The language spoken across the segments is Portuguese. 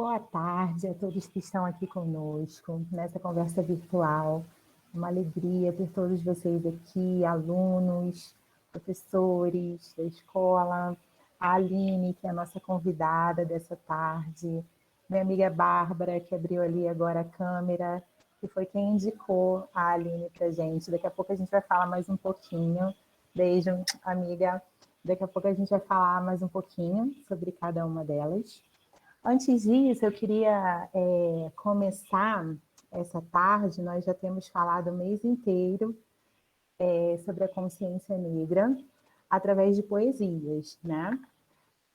Boa tarde a todos que estão aqui conosco nessa conversa virtual. Uma alegria ter todos vocês aqui, alunos, professores da escola, a Aline, que é a nossa convidada dessa tarde, minha amiga Bárbara, que abriu ali agora a câmera, que foi quem indicou a Aline para a gente. Daqui a pouco a gente vai falar mais um pouquinho. Beijo, amiga. Daqui a pouco a gente vai falar mais um pouquinho sobre cada uma delas. Antes disso, eu queria começar essa tarde. Nós já temos falado o mês inteiro sobre a consciência negra através de poesias, né?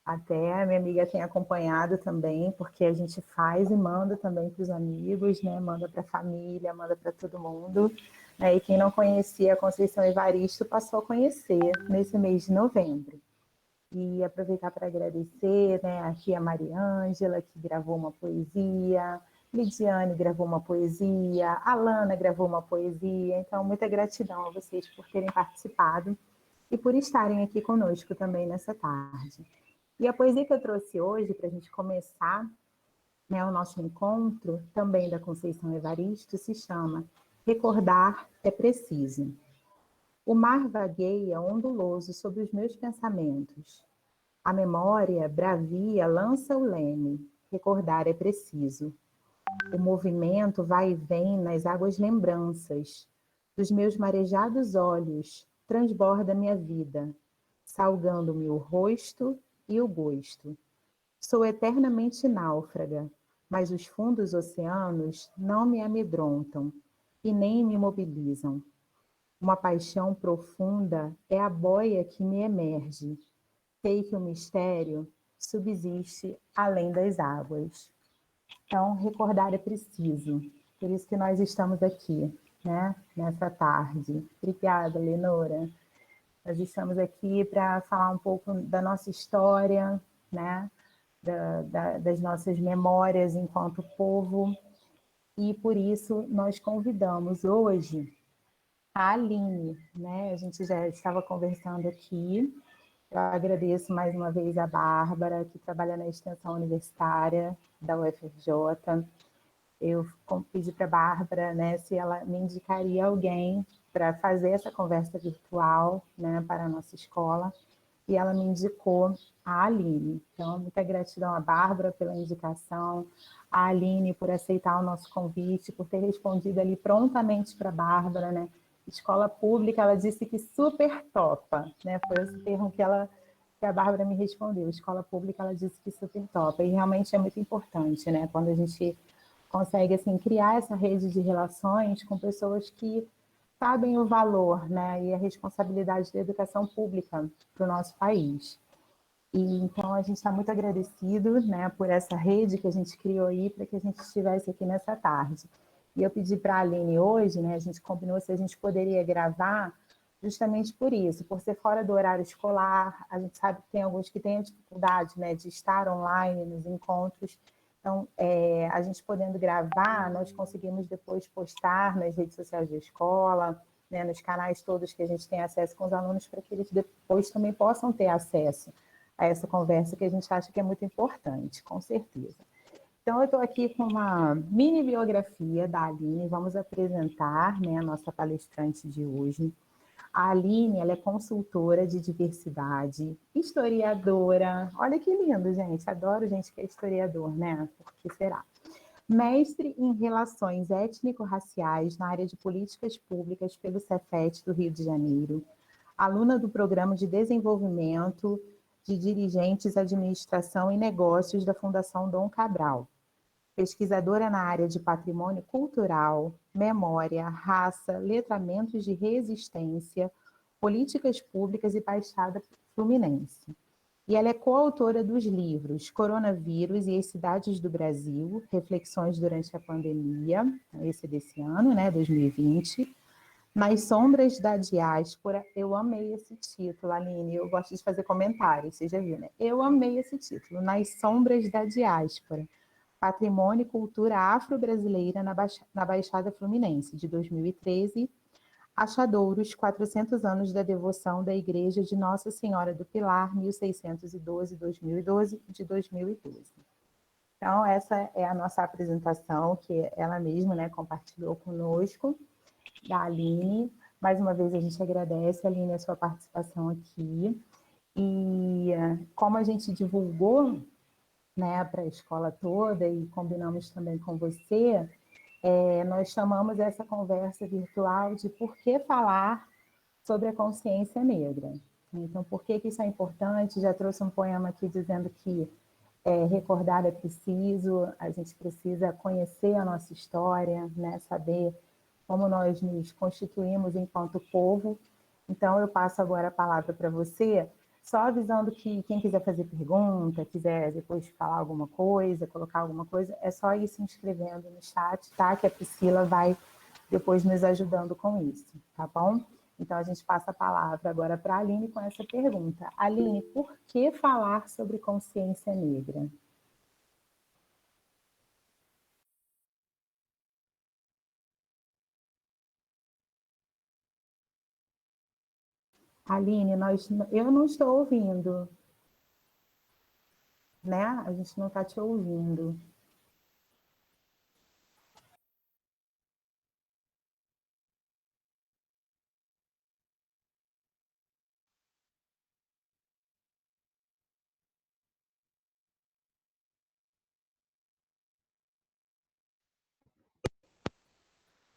Até a minha amiga tem acompanhado também, porque a gente faz e manda também para os amigos, né? Manda para a família, manda para todo mundo. Né? E quem não conhecia a Conceição Evaristo passou a conhecer nesse mês de novembro. E aproveitar para agradecer, né, aqui a Mariângela, que gravou uma poesia, Lidiane gravou uma poesia, Alana gravou uma poesia. Então, muita gratidão a vocês por terem participado e por estarem aqui conosco também nessa tarde. E a poesia que eu trouxe hoje, para a gente começar, né, o nosso encontro, também da Conceição Evaristo, se chama Recordar é Preciso. O mar vagueia onduloso sobre os meus pensamentos. A memória, bravia, lança o leme. Recordar é preciso. O movimento vai e vem nas águas lembranças. Dos meus marejados olhos, transborda minha vida, salgando-me o rosto e o gosto. Sou eternamente náufraga, mas os fundos oceanos não me amedrontam e nem me mobilizam. Uma paixão profunda é a boia que me emerge. Sei que o mistério subsiste além das águas. Então, recordar é preciso. Por isso que nós estamos aqui, né, nessa tarde. Obrigada, Lenora. Nós estamos aqui para falar um pouco da nossa história, né, das nossas memórias enquanto povo. E por isso nós convidamos hoje a Aline, né? A gente já estava conversando aqui. Eu agradeço mais uma vez a Bárbara, que trabalha na extensão universitária da UFRJ. Eu pedi para a Bárbara, né, se ela me indicaria alguém para fazer essa conversa virtual, né, para a nossa escola, e ela me indicou a Aline. Então, muita gratidão à Bárbara pela indicação, a Aline por aceitar o nosso convite, por ter respondido ali prontamente para a Bárbara, né? Escola pública, ela disse que super topa, né? Foi esse termo que a Bárbara me respondeu. Escola pública, ela disse que super topa, e realmente é muito importante, né? Quando a gente consegue, assim, criar essa rede de relações com pessoas que sabem o valor, né, e a responsabilidade da educação pública para o nosso país. E então a gente está muito agradecido, né, por essa rede que a gente criou aí para que a gente estivesse aqui nessa tarde. E eu pedi para a Aline hoje, né, a gente combinou se a gente poderia gravar justamente por isso, por ser fora do horário escolar. A gente sabe que tem alguns que têm a dificuldade, né, de estar online nos encontros. Então, a gente podendo gravar, nós conseguimos depois postar nas redes sociais da escola, né, nos canais todos que a gente tem acesso com os alunos, para que eles depois também possam ter acesso a essa conversa que a gente acha que é muito importante, com certeza. Então, eu estou aqui com uma mini biografia da Aline, vamos apresentar, né, a nossa palestrante de hoje. A Aline, ela é consultora de diversidade, historiadora. Olha que lindo, gente. Adoro gente que é historiador, né? Por que será? Mestre em Relações Étnico-Raciais na área de Políticas Públicas pelo Cefet do Rio de Janeiro. Aluna do Programa de Desenvolvimento de Dirigentes, Administração e Negócios da Fundação Dom Cabral. Pesquisadora na área de patrimônio cultural, memória, raça, letramentos de resistência, políticas públicas e Baixada Fluminense. E ela é coautora dos livros Coronavírus e as Cidades do Brasil, Reflexões durante a Pandemia, esse desse ano, né, 2020. Nas Sombras da Diáspora, eu amei esse título, Aline, eu gosto de fazer comentários, você já viu, né? Eu amei esse título, Nas Sombras da Diáspora. Patrimônio e Cultura Afro-Brasileira na Baixada Fluminense, de 2013, Achadouros, 400 anos da devoção da Igreja de Nossa Senhora do Pilar, 1612-2012, de 2012. Então, essa é a nossa apresentação, que ela mesma, né, compartilhou conosco, da Aline. Mais uma vez, a gente agradece, Aline, a sua participação aqui. E como a gente divulgou, né, para a escola toda e combinamos também com você, nós chamamos essa conversa virtual de Por que falar sobre a consciência negra. Então, por que isso é importante? Já trouxe um poema aqui dizendo que recordar é preciso, a gente precisa conhecer a nossa história, né, saber como nós nos constituímos enquanto povo. Então, eu passo agora a palavra para você, só avisando que quem quiser fazer pergunta, quiser depois falar alguma coisa, colocar alguma coisa, é só ir se inscrevendo no chat, tá? Que a Priscila vai depois nos ajudando com isso, tá bom? Então, a gente passa a palavra agora para a Aline com essa pergunta. Aline, por que falar sobre consciência negra? Aline, eu não estou ouvindo, né? A gente não está te ouvindo.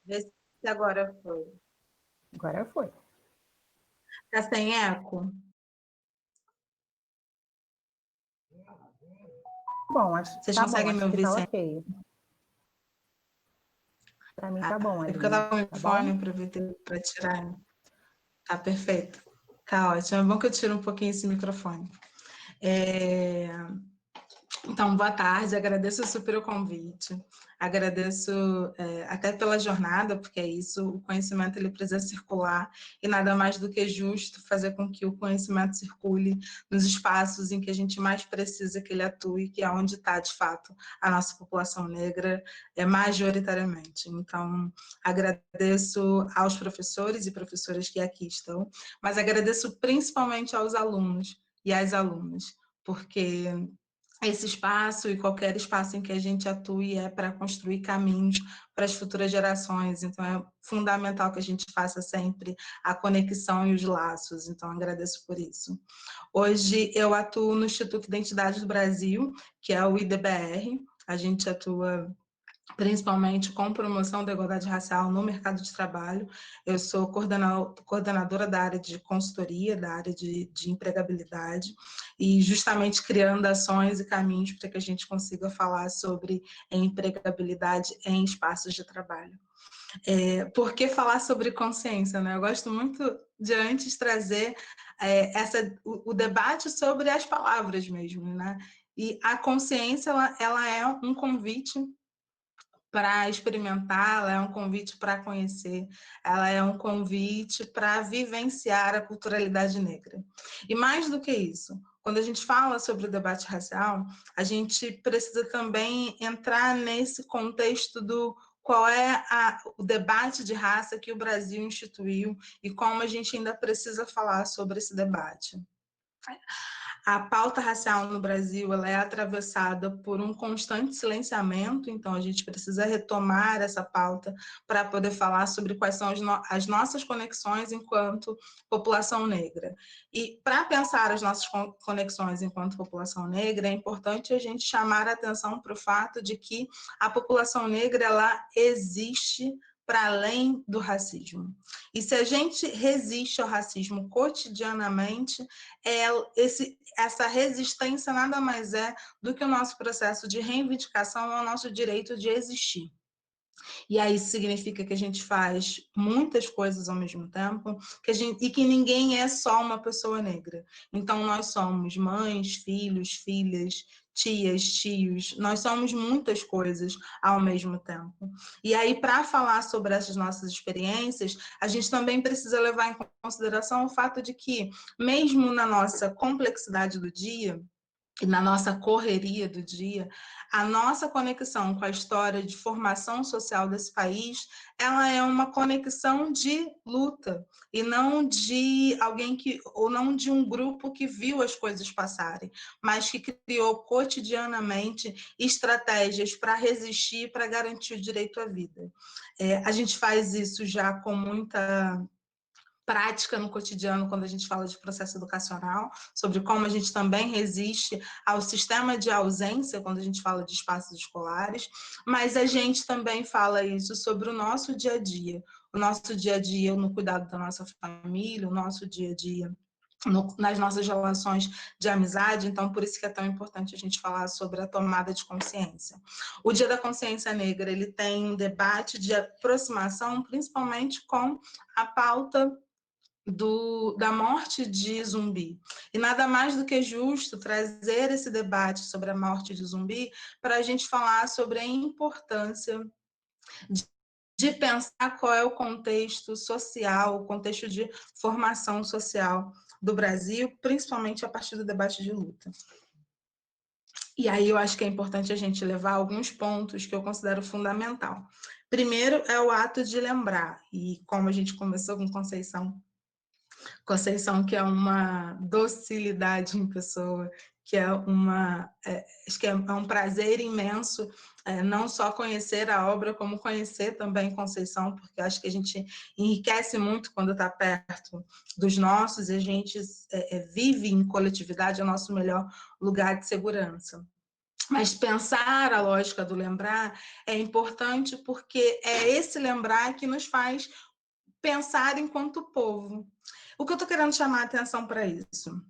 Vê se agora foi. Agora foi. Tá sem eco? Bom, acho que Vocês tá bom, conseguem me acho que ouvir tá sem? ok. Para mim Ah, tá bom, é porque eu Aline, tava com tá o bom? fone para tirar. Tá perfeito. Tá ótimo. É bom que eu tiro um pouquinho esse microfone. É... Então, boa tarde, agradeço super o convite, agradeço até pela jornada, porque é isso, o conhecimento ele precisa circular, e nada mais do que justo fazer com que o conhecimento circule nos espaços em que a gente mais precisa que ele atue, que é onde está, de fato, a nossa população negra, majoritariamente. Então, agradeço aos professores e professoras que aqui estão, mas agradeço principalmente aos alunos e às alunas, porque esse espaço e qualquer espaço em que a gente atue é para construir caminhos para as futuras gerações, então é fundamental que a gente faça sempre a conexão e os laços, então agradeço por isso. Hoje eu atuo no Instituto Identidade do Brasil, que é o IDBR, a gente atua principalmente com promoção da igualdade racial no mercado de trabalho. Eu sou coordenadora da área de consultoria, da área de empregabilidade, e justamente criando ações e caminhos para que a gente consiga falar sobre empregabilidade em espaços de trabalho. Por que falar sobre consciência, né? Eu gosto muito de antes trazer o debate sobre as palavras mesmo, né? E a consciência, ela é um convite para experimentar, ela é um convite para conhecer, ela é um convite para vivenciar a culturalidade negra. E mais do que isso, quando a gente fala sobre o debate racial, a gente precisa também entrar nesse contexto do qual é o debate de raça que o Brasil instituiu e como a gente ainda precisa falar sobre esse debate. A pauta racial no Brasil ela é atravessada por um constante silenciamento, então a gente precisa retomar essa pauta para poder falar sobre quais são as nossas conexões enquanto população negra. E para pensar as nossas conexões enquanto população negra, é importante a gente chamar a atenção para o fato de que a população negra ela existe para além do racismo. E se a gente resiste ao racismo cotidianamente, essa resistência nada mais é do que o nosso processo de reivindicação ao nosso direito de existir. E aí isso significa que a gente faz muitas coisas ao mesmo tempo, e que ninguém é só uma pessoa negra. Então, nós somos mães, filhos, filhas, tias, tios, nós somos muitas coisas ao mesmo tempo. E aí, para falar sobre essas nossas experiências, a gente também precisa levar em consideração o fato de que, mesmo na nossa complexidade do dia, e na nossa correria do dia, a nossa conexão com a história de formação social desse país, ela é uma conexão de luta e não de alguém que, ou não de um grupo que viu as coisas passarem, mas que criou cotidianamente estratégias para resistir, para garantir o direito à vida. A gente faz isso já com muita prática no cotidiano quando a gente fala de processo educacional, sobre como a gente também resiste ao sistema de ausência quando a gente fala de espaços escolares, mas a gente também fala isso sobre o nosso dia a dia no cuidado da nossa família, o nosso dia a dia nas nossas relações de amizade, então por isso que é tão importante a gente falar sobre a tomada de consciência. O Dia da Consciência Negra, ele tem um debate de aproximação, principalmente com a pauta da morte de Zumbi. E nada mais do que justo trazer esse debate sobre a morte de Zumbi para a gente falar sobre a importância de pensar qual é o contexto social, o contexto de formação social do Brasil, principalmente a partir do debate de luta. E aí eu acho que é importante a gente levar alguns pontos que eu considero fundamental. Primeiro é o ato de lembrar, e como a gente começou com Conceição, que é uma docilidade em pessoa, que acho que é um prazer imenso, não só conhecer a obra, como conhecer também Conceição, porque acho que a gente enriquece muito quando está perto dos nossos, e a gente vive em coletividade, é o nosso melhor lugar de segurança. Mas pensar a lógica do lembrar é importante porque é esse lembrar que nos faz pensar enquanto povo. O que eu estou querendo chamar a atenção para isso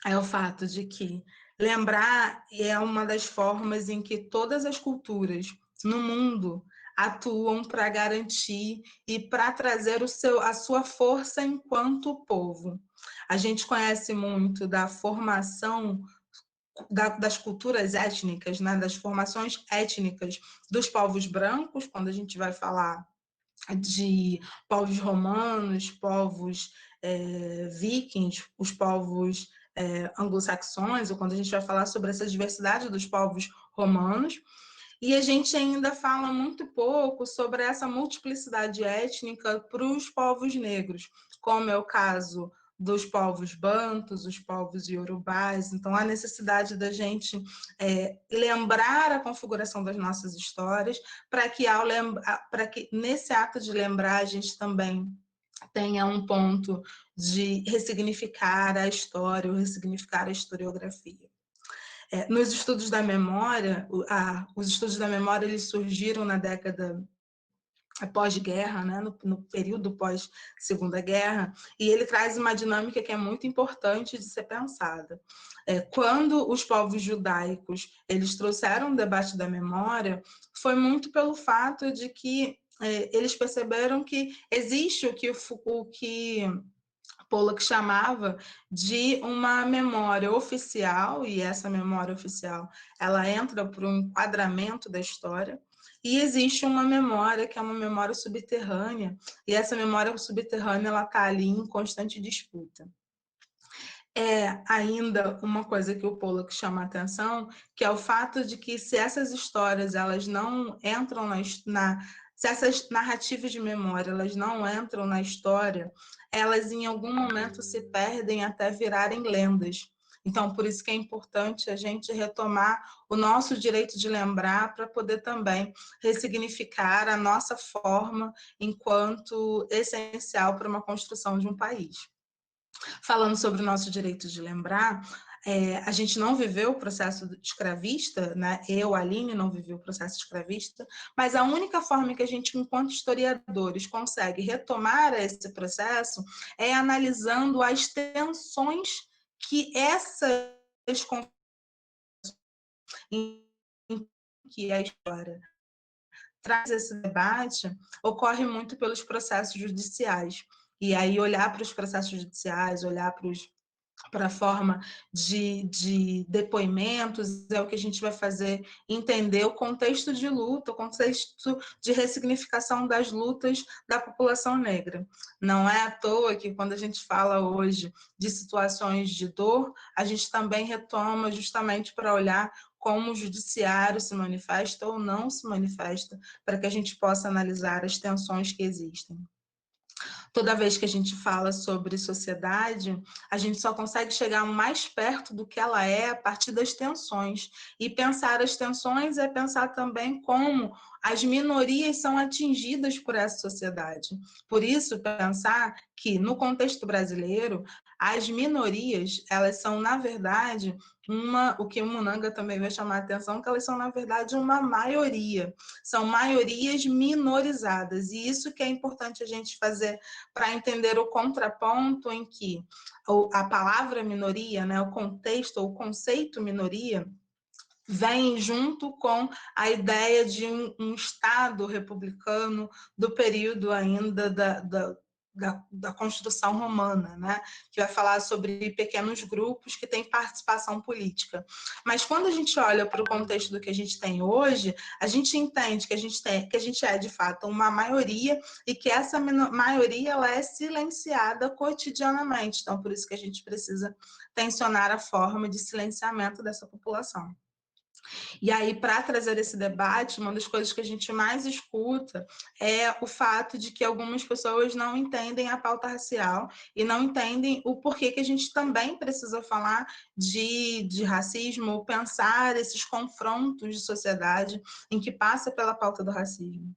é o fato de que lembrar é uma das formas em que todas as culturas no mundo atuam para garantir e para trazer a sua força enquanto povo. A gente conhece muito da formação das culturas étnicas, né, das formações étnicas dos povos brancos, quando a gente vai falar de povos romanos, povos vikings, os povos anglo-saxões, ou quando a gente vai falar sobre essa diversidade dos povos romanos, e a gente ainda fala muito pouco sobre essa multiplicidade étnica para os povos negros, como é o caso dos povos bantus, os povos iorubás. Então, há necessidade da gente lembrar a configuração das nossas histórias, para que nesse ato de lembrar a gente também tenha um ponto de ressignificar a história, ou ressignificar a historiografia. Nos estudos da memória, os estudos da memória eles surgiram na década pós-guerra, né, no período pós-Segunda Guerra, e ele traz uma dinâmica que é muito importante de ser pensada. Quando os povos judaicos eles trouxeram o debate da memória, foi muito pelo fato de que eles perceberam que existe o que Pollock chamava de uma memória oficial, e essa memória oficial ela entra para um enquadramento da história, e existe uma memória que é uma memória subterrânea, e essa memória subterrânea ela está ali em constante disputa. É ainda uma coisa que o Pollock chama a atenção, que é o fato de que se essas histórias elas não entram se essas narrativas de memória elas não entram na história, elas em algum momento se perdem até virarem lendas. Então, por isso que é importante a gente retomar o nosso direito de lembrar para poder também ressignificar a nossa forma enquanto essencial para uma construção de um país. Falando sobre o nosso direito de lembrar, a gente não viveu o processo escravista, né? Eu, Aline, não vivi o processo escravista, mas a única forma que a gente, enquanto historiadores, consegue retomar esse processo é analisando as tensões que essas que a história traz esse debate ocorre muito pelos processos judiciais. E aí olhar para os processos judiciais, olhar para os para a forma de depoimentos, é o que a gente vai fazer entender o contexto de luta, o contexto de ressignificação das lutas da população negra. Não é à toa que quando a gente fala hoje de situações de dor, a gente também retoma justamente para olhar como o judiciário se manifesta ou não se manifesta, para que a gente possa analisar as tensões que existem. Toda vez que a gente fala sobre sociedade, a gente só consegue chegar mais perto do que ela é a partir das tensões. E pensar as tensões é pensar também como as minorias são atingidas por essa sociedade. Por isso, pensar que no contexto brasileiro, as minorias, elas são, na verdade, o que o Munanga também vai chamar a atenção, que elas são, na verdade, uma maioria. São maiorias minorizadas. E isso que é importante a gente fazer para entender o contraponto em que a palavra minoria, né, o contexto, o conceito minoria, vem junto com a ideia de um Estado republicano do período ainda da construção romana, né? Que vai falar sobre pequenos grupos que têm participação política. Mas quando a gente olha para o contexto do que a gente tem hoje, a gente entende que a gente é de fato uma maioria e que essa maioria ela é silenciada cotidianamente. Então, por isso que a gente precisa tensionar a forma de silenciamento dessa população. E aí, para trazer esse debate, uma das coisas que a gente mais escuta é o fato de que algumas pessoas não entendem a pauta racial e não entendem o porquê que a gente também precisa falar de racismo, pensar esses confrontos de sociedade em que passa pela pauta do racismo.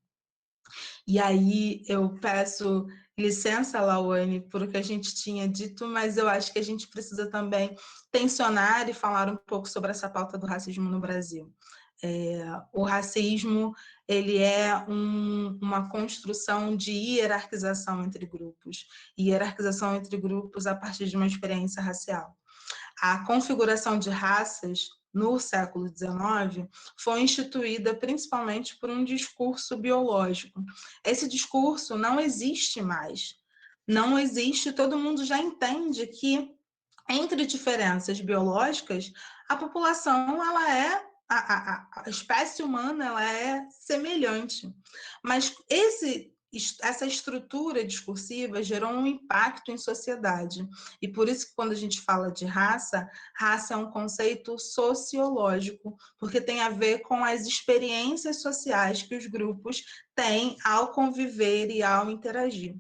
E aí eu peço licença, Lauane, por o que a gente tinha dito, mas eu acho que a gente precisa também tensionar e falar um pouco sobre essa pauta do racismo no Brasil. O racismo ele é uma construção de hierarquização entre grupos, hierarquização entre grupos a partir de uma experiência racial. A configuração de raças no século XIX foi instituída principalmente por um discurso biológico. Esse discurso não existe mais. Não existe, todo mundo já entende que entre diferenças biológicas, a população ela é a espécie humana ela é semelhante, mas essa estrutura discursiva gerou um impacto em sociedade. E por isso que quando a gente fala de raça, raça é um conceito sociológico, porque tem a ver com as experiências sociais que os grupos têm ao conviver e ao interagir.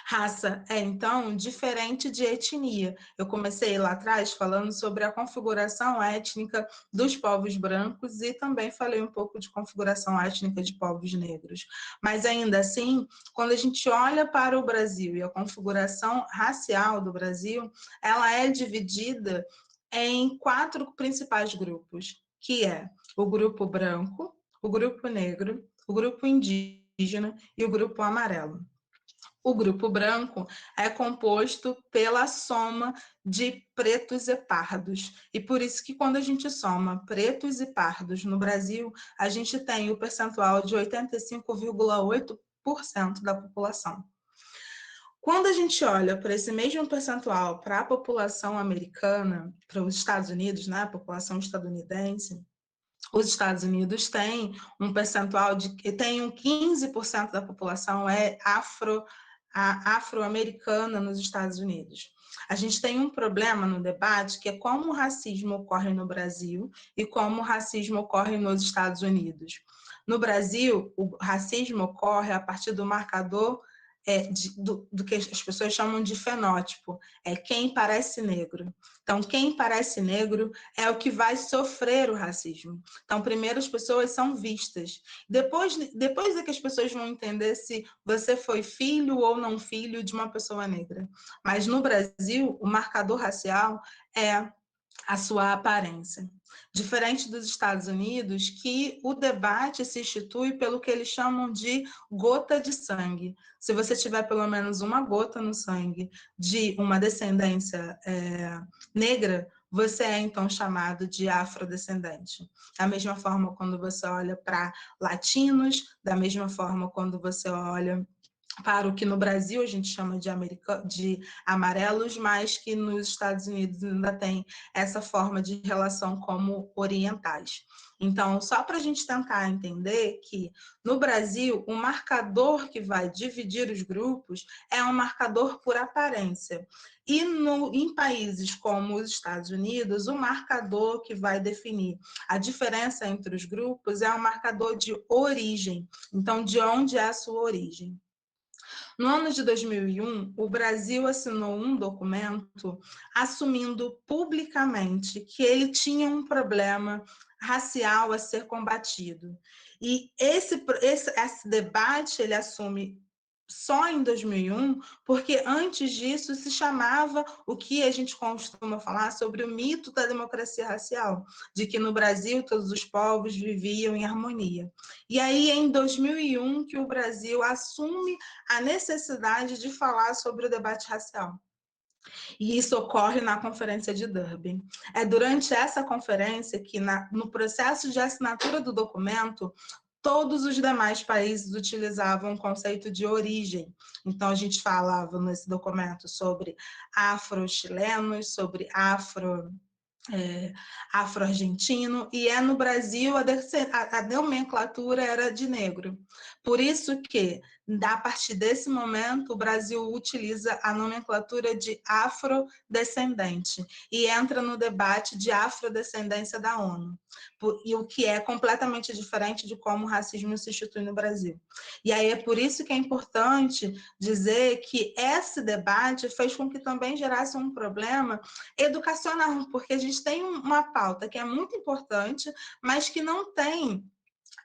Raça é, então, diferente de etnia. Eu comecei lá atrás falando sobre a configuração étnica dos povos brancos e também falei um pouco de configuração étnica de povos negros. Mas, ainda assim, quando a gente olha para o Brasil e a configuração racial do Brasil, ela é dividida em 4 principais grupos, que é o grupo branco, o grupo negro, o grupo indígena e o grupo amarelo. O grupo branco é composto pela soma de pretos e pardos. E por isso que quando a gente soma pretos e pardos no Brasil, a gente tem o percentual de 85,8% da população. Quando a gente olha para esse mesmo percentual para a população americana, para os Estados Unidos, né, a população estadunidense, os Estados Unidos têm um percentual tem 15% da população é afro-americana nos Estados Unidos. A gente tem um problema no debate que é como o racismo ocorre no Brasil e como o racismo ocorre nos Estados Unidos. No Brasil, o racismo ocorre a partir do marcador do que as pessoas chamam de fenótipo, é quem parece negro. Então, quem parece negro é o que vai sofrer o racismo. Então, primeiro as pessoas são vistas. Depois é que as pessoas vão entender se você foi filho ou não filho de uma pessoa negra. Mas no Brasil, o marcador racial é a sua aparência. Diferente dos Estados Unidos, que o debate se institui pelo que eles chamam de gota de sangue. Se você tiver pelo menos uma gota no sangue de uma descendência negra, você é então chamado de afrodescendente. Da mesma forma quando você olha para latinos, da mesma forma quando você olha para o que no Brasil a gente chama de amarelos, mas que nos Estados Unidos ainda tem essa forma de relação como orientais. Então, só para a gente tentar entender que no Brasil, o marcador que vai dividir os grupos é um marcador por aparência. E em países como os Estados Unidos, o marcador que vai definir a diferença entre os grupos é um marcador de origem. Então, de onde é a sua origem? No ano de 2001, o Brasil assinou um documento assumindo publicamente que ele tinha um problema racial a ser combatido. E esse debate ele assume só em 2001, porque antes disso se chamava o que a gente costuma falar sobre o mito da democracia racial, de que no Brasil todos os povos viviam em harmonia. E aí, em 2001, que o Brasil assume a necessidade de falar sobre o debate racial. E isso ocorre na Conferência de Durban. É durante essa conferência que, no processo de assinatura do documento, todos os demais países utilizavam o conceito de origem. Então, a gente falava nesse documento sobre afro-chilenos, sobre afro-argentino, e no Brasil a nomenclatura era de negro. Por isso que, a partir desse momento, o Brasil utiliza a nomenclatura de afrodescendente e entra no debate de afrodescendência da ONU, e o que é completamente diferente de como o racismo se institui no Brasil. E aí é por isso que é importante dizer que esse debate fez com que também gerasse um problema educacional, porque a gente tem uma pauta que é muito importante, mas que não tem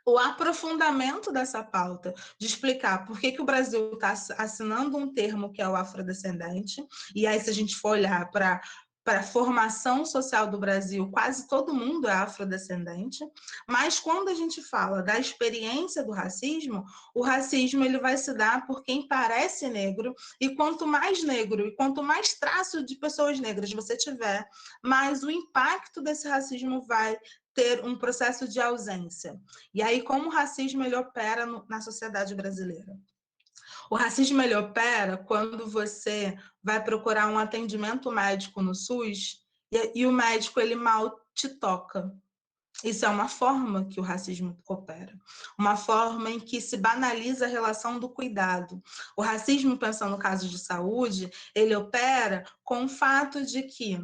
o aprofundamento dessa pauta, de explicar por que o Brasil está assinando um termo que é o afrodescendente, e aí se a gente for olhar para a formação social do Brasil, quase todo mundo é afrodescendente, mas quando a gente fala da experiência do racismo, o racismo ele vai se dar por quem parece negro, e quanto mais negro e quanto mais traço de pessoas negras você tiver, mais o impacto desse racismo vai ter um processo de ausência. E aí, como o racismo ele opera na sociedade brasileira? O racismo ele opera quando você vai procurar um atendimento médico no SUS e o médico ele mal te toca. Isso é uma forma que o racismo opera, uma forma em que se banaliza a relação do cuidado. O racismo, pensando no caso de saúde, ele opera com o fato de que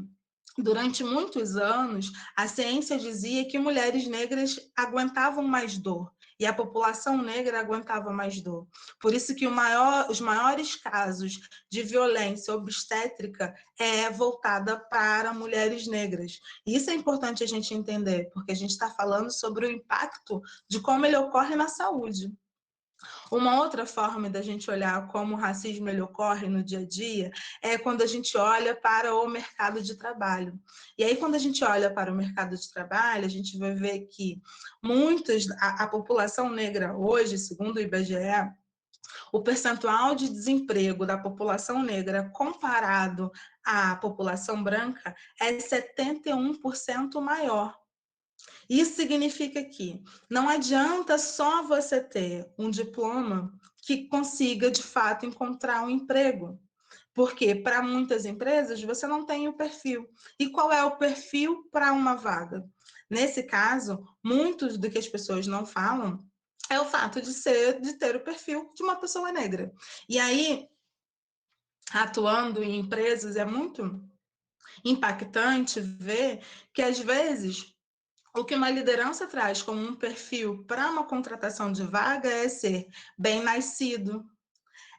durante muitos anos, a ciência dizia que mulheres negras aguentavam mais dor e a população negra aguentava mais dor. Por isso que os maiores casos de violência obstétrica é voltada para mulheres negras. E isso é importante a gente entender, porque a gente está falando sobre o impacto de como ele ocorre na saúde. Uma outra forma da gente olhar como o racismo ele ocorre no dia a dia é quando a gente olha para o mercado de trabalho. E aí, quando a gente olha para o mercado de trabalho, a gente vai ver que a população negra hoje, segundo o IBGE, o percentual de desemprego da população negra comparado à população branca é 71% maior. Isso significa que não adianta só você ter um diploma que consiga, de fato, encontrar um emprego. Porque para muitas empresas você não tem o perfil. E qual é o perfil para uma vaga? Nesse caso, muitos do que as pessoas não falam é o fato de ter o perfil de uma pessoa negra. E aí, atuando em empresas, é muito impactante ver que, às vezes, o que uma liderança traz como um perfil para uma contratação de vaga é ser bem nascido,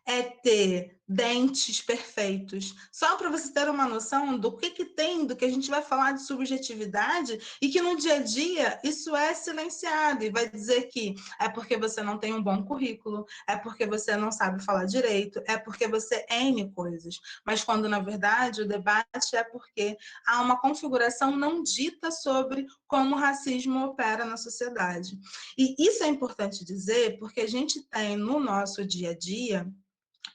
é ter dentes perfeitos. Só para você ter uma noção do que tem, do que a gente vai falar de subjetividade e que no dia a dia isso é silenciado e vai dizer que é porque você não tem um bom currículo, é porque você não sabe falar direito, é porque você é N coisas. Mas quando na verdade o debate é porque há uma configuração não dita sobre como o racismo opera na sociedade. E isso é importante dizer porque a gente tem no nosso dia a dia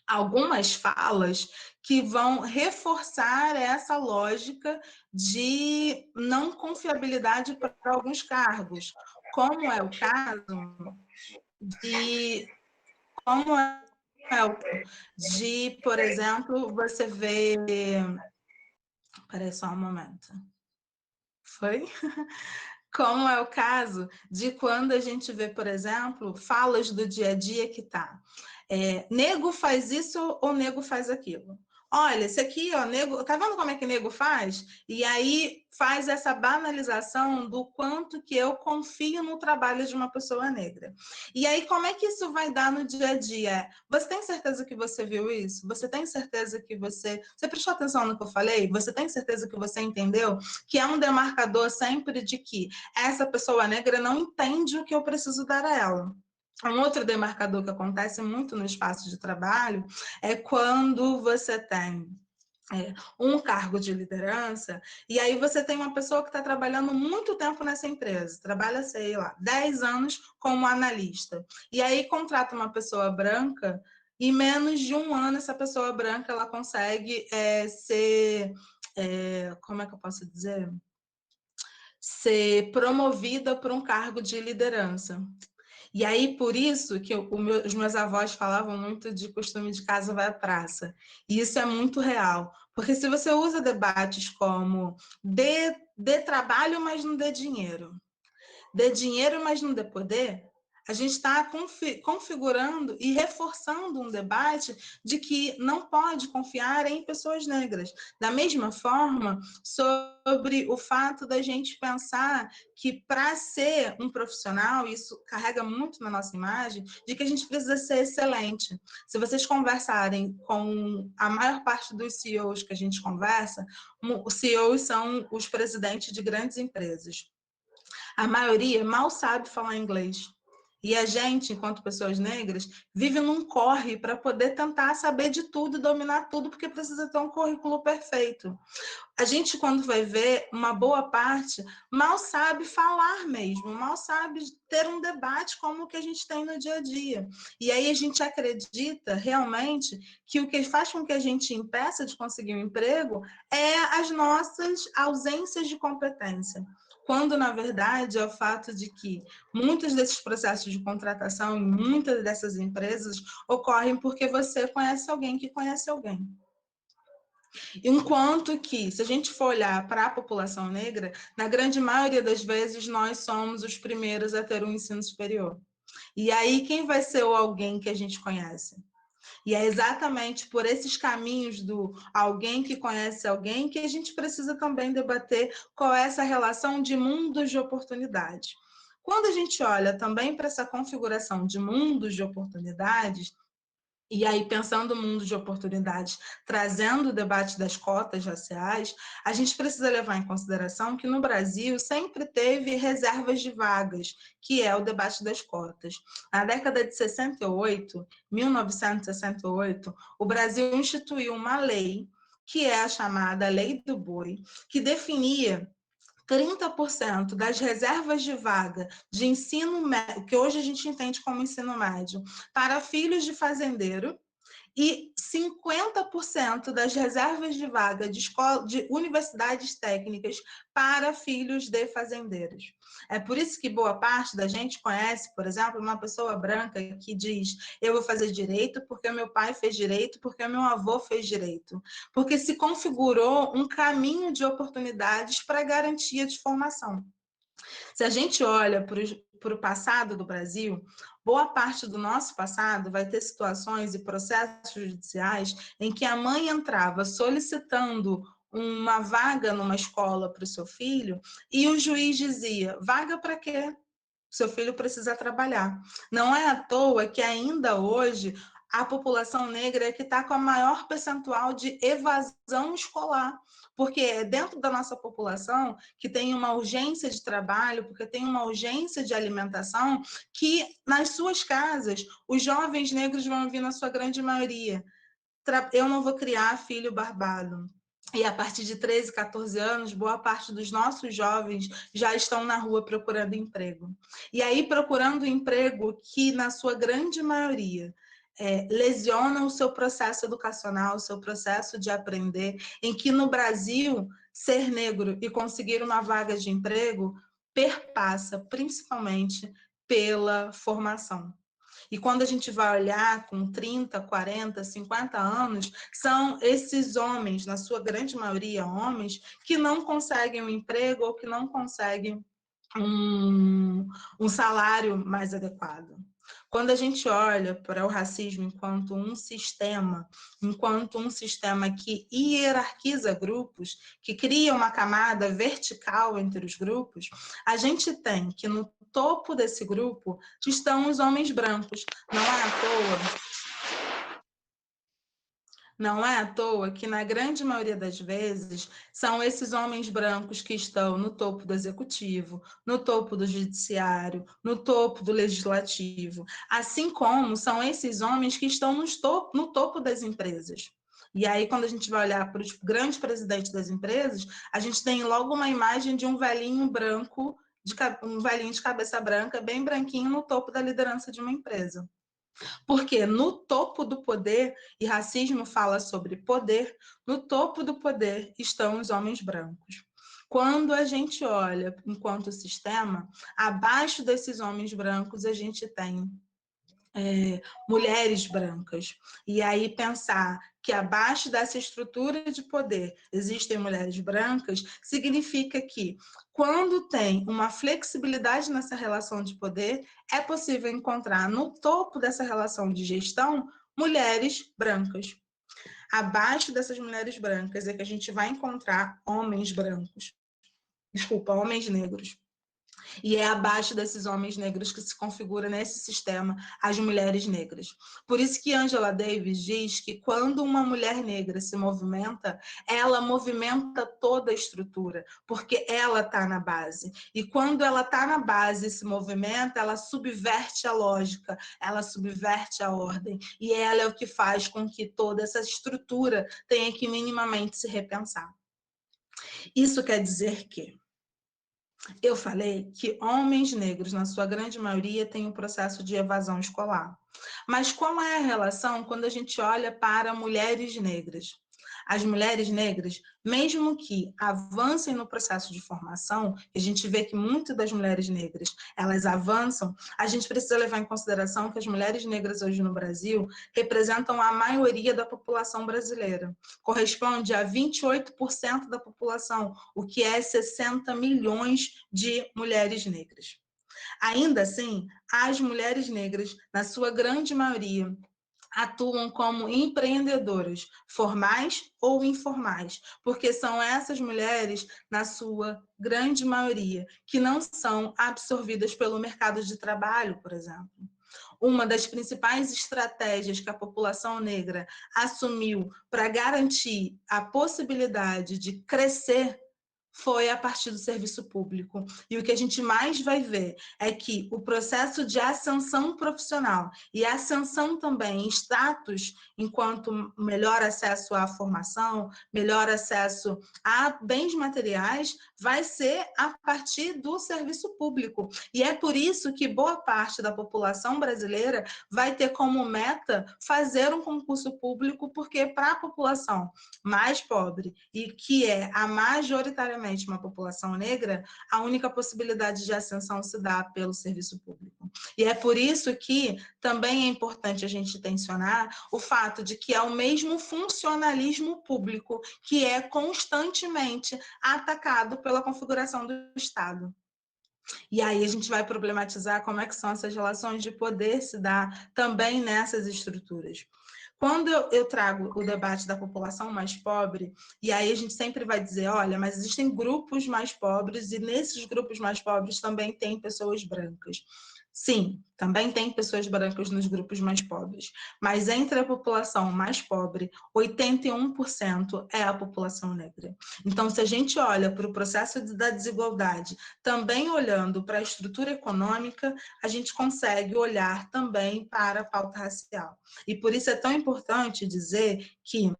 algumas falas que vão reforçar essa lógica de não confiabilidade para alguns cargos, como é o caso de como é de, por exemplo, você vê... Espera só um momento. Foi? Como é o caso de quando a gente vê, por exemplo, falas do dia a dia que tá. Nego faz isso ou nego faz aquilo. Olha, esse aqui, ó, nego, tá vendo como é que nego faz? E aí faz essa banalização do quanto que eu confio no trabalho de uma pessoa negra. E aí, como é que isso vai dar no dia a dia? Você tem certeza que você viu isso? Você tem certeza que você prestou atenção no que eu falei? Você tem certeza que você entendeu? Que é um demarcador sempre de que essa pessoa negra não entende o que eu preciso dar a ela. Um outro demarcador que acontece muito no espaço de trabalho é quando você tem um cargo de liderança, e aí você tem uma pessoa que está trabalhando muito tempo nessa empresa, trabalha, sei lá, 10 anos como analista, e aí contrata uma pessoa branca, e menos de um ano essa pessoa branca ela consegue ser, como é que eu posso dizer? Ser promovida por um cargo de liderança. E aí, por isso que os meus avós falavam muito de costume de casa vai à praça. E isso é muito real. Porque se você usa debates como dê trabalho, mas não dê dinheiro, mas não dê poder, a gente está configurando e reforçando um debate de que não pode confiar em pessoas negras. Da mesma forma, sobre o fato da gente pensar que para ser um profissional, isso carrega muito na nossa imagem, de que a gente precisa ser excelente. Se vocês conversarem com a maior parte dos CEOs que a gente conversa, os CEOs são os presidentes de grandes empresas. A maioria mal sabe falar inglês. E a gente, enquanto pessoas negras, vive num corre para poder tentar saber de tudo e dominar tudo, porque precisa ter um currículo perfeito. A gente, quando vai ver, uma boa parte mal sabe falar mesmo, mal sabe ter um debate como o que a gente tem no dia a dia. E aí a gente acredita realmente que o que faz com que a gente impeça de conseguir um emprego é as nossas ausências de competência. Quando, na verdade, é o fato de que muitos desses processos de contratação em muitas dessas empresas ocorrem porque você conhece alguém que conhece alguém. Enquanto que, se a gente for olhar para a população negra, na grande maioria das vezes, nós somos os primeiros a ter um ensino superior. E aí, quem vai ser o alguém que a gente conhece? E é exatamente por esses caminhos do alguém que conhece alguém que a gente precisa também debater qual é essa relação de mundos de oportunidade. Quando a gente olha também para essa configuração de mundos de oportunidades, e aí, pensando no mundo de oportunidades, trazendo o debate das cotas raciais, a gente precisa levar em consideração que no Brasil sempre teve reservas de vagas, que é o debate das cotas. Na década de 68, 1968, o Brasil instituiu uma lei, que é a chamada Lei do Boi, que definia 30% das reservas de vaga de ensino médio, que hoje a gente entende como ensino médio, para filhos de fazendeiro, e 50% das reservas de vaga de universidades técnicas para filhos de fazendeiros. É por isso que boa parte da gente conhece, por exemplo, uma pessoa branca que diz: eu vou fazer direito porque o meu pai fez direito, porque o meu avô fez direito. Porque se configurou um caminho de oportunidades para garantia de formação. Se a gente olha para o passado do Brasil, boa parte do nosso passado vai ter situações e processos judiciais em que a mãe entrava solicitando uma vaga numa escola para o seu filho e o juiz dizia: vaga para quê? Seu filho precisa trabalhar. Não é à toa que ainda hoje a população negra é que está com a maior percentual de evasão escolar, porque é dentro da nossa população que tem uma urgência de trabalho, porque tem uma urgência de alimentação, que nas suas casas os jovens negros vão vir na sua grande maioria. Eu não vou criar filho barbado. E a partir de 13, 14 anos, boa parte dos nossos jovens já estão na rua procurando emprego. E aí, procurando emprego que, na sua grande maioria, lesiona o seu processo educacional, o seu processo de aprender, em que no Brasil, ser negro e conseguir uma vaga de emprego perpassa principalmente pela formação. E quando a gente vai olhar com 30, 40, 50 anos, são esses homens, na sua grande maioria homens, que não conseguem um emprego ou que não conseguem um salário mais adequado. Quando a gente olha para o racismo enquanto um sistema que hierarquiza grupos, que cria uma camada vertical entre os grupos, a gente tem que no topo desse grupo estão os homens brancos. Não é à toa que, na grande maioria das vezes, são esses homens brancos que estão no topo do executivo, no topo do judiciário, no topo do legislativo, assim como são esses homens que estão no topo das empresas. E aí, quando a gente vai olhar para os grandes presidentes das empresas, a gente tem logo uma imagem de um velhinho branco, um velhinho de cabeça branca, bem branquinho, no topo da liderança de uma empresa. Porque no topo do poder, e racismo fala sobre poder, no topo do poder estão os homens brancos. Quando a gente olha enquanto sistema, abaixo desses homens brancos a gente tem mulheres brancas. E aí pensar que abaixo dessa estrutura de poder existem mulheres brancas, significa que quando tem uma flexibilidade nessa relação de poder, é possível encontrar no topo dessa relação de gestão mulheres brancas. Abaixo dessas mulheres brancas é que a gente vai encontrar homens brancos. Desculpa, homens negros. E é abaixo desses homens negros que se configura nesse sistema as mulheres negras. Por isso que Angela Davis diz que quando uma mulher negra se movimenta, ela movimenta toda a estrutura, porque ela está na base. E quando ela está na base e se movimenta, ela subverte a lógica, ela subverte a ordem. E ela é o que faz com que toda essa estrutura tenha que minimamente se repensar. Isso quer dizer que eu falei que homens negros, na sua grande maioria, têm um processo de evasão escolar. Mas qual é a relação quando a gente olha para mulheres negras? As mulheres negras, mesmo que avancem no processo de formação, a gente vê que muitas das mulheres negras, elas avançam, a gente precisa levar em consideração que as mulheres negras hoje no Brasil representam a maioria da população brasileira. Corresponde a 28% da população, o que é 60 milhões de mulheres negras. Ainda assim, as mulheres negras, na sua grande maioria, atuam como empreendedoras, formais ou informais, porque são essas mulheres, na sua grande maioria, que não são absorvidas pelo mercado de trabalho, por exemplo. Uma das principais estratégias que a população negra assumiu para garantir a possibilidade de crescer foi a partir do serviço público. E o que a gente mais vai ver é que o processo de ascensão profissional e ascensão também em status, enquanto melhor acesso à formação, melhor acesso a bens materiais, vai ser a partir do serviço público. E é por isso que boa parte da população brasileira vai ter como meta fazer um concurso público, porque para a população mais pobre e que é a majoritariamente uma população negra, a única possibilidade de ascensão se dá pelo serviço público. E é por isso que também é importante a gente tensionar o fato de que é o mesmo funcionalismo público que é constantemente atacado pela configuração do Estado. E aí a gente vai problematizar como é que são essas relações de poder se dar também nessas estruturas. Quando eu trago o debate da população mais pobre, e aí a gente sempre vai dizer, olha, mas existem grupos mais pobres e nesses grupos mais pobres também tem pessoas brancas. Sim, também tem pessoas brancas nos grupos mais pobres, mas entre a população mais pobre, 81% é a população negra. Então, se a gente olha para o processo da desigualdade, também olhando para a estrutura econômica, a gente consegue olhar também para a pauta racial. E por isso é tão importante dizer que,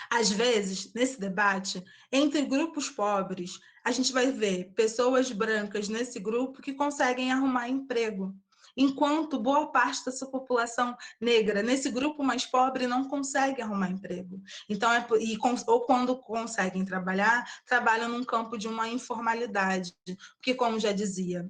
às vezes, nesse debate, entre grupos pobres, a gente vai ver pessoas brancas nesse grupo que conseguem arrumar emprego, enquanto boa parte dessa população negra, nesse grupo mais pobre, não consegue arrumar emprego. Então, ou quando conseguem trabalhar, trabalham num campo de uma informalidade, porque, como já dizia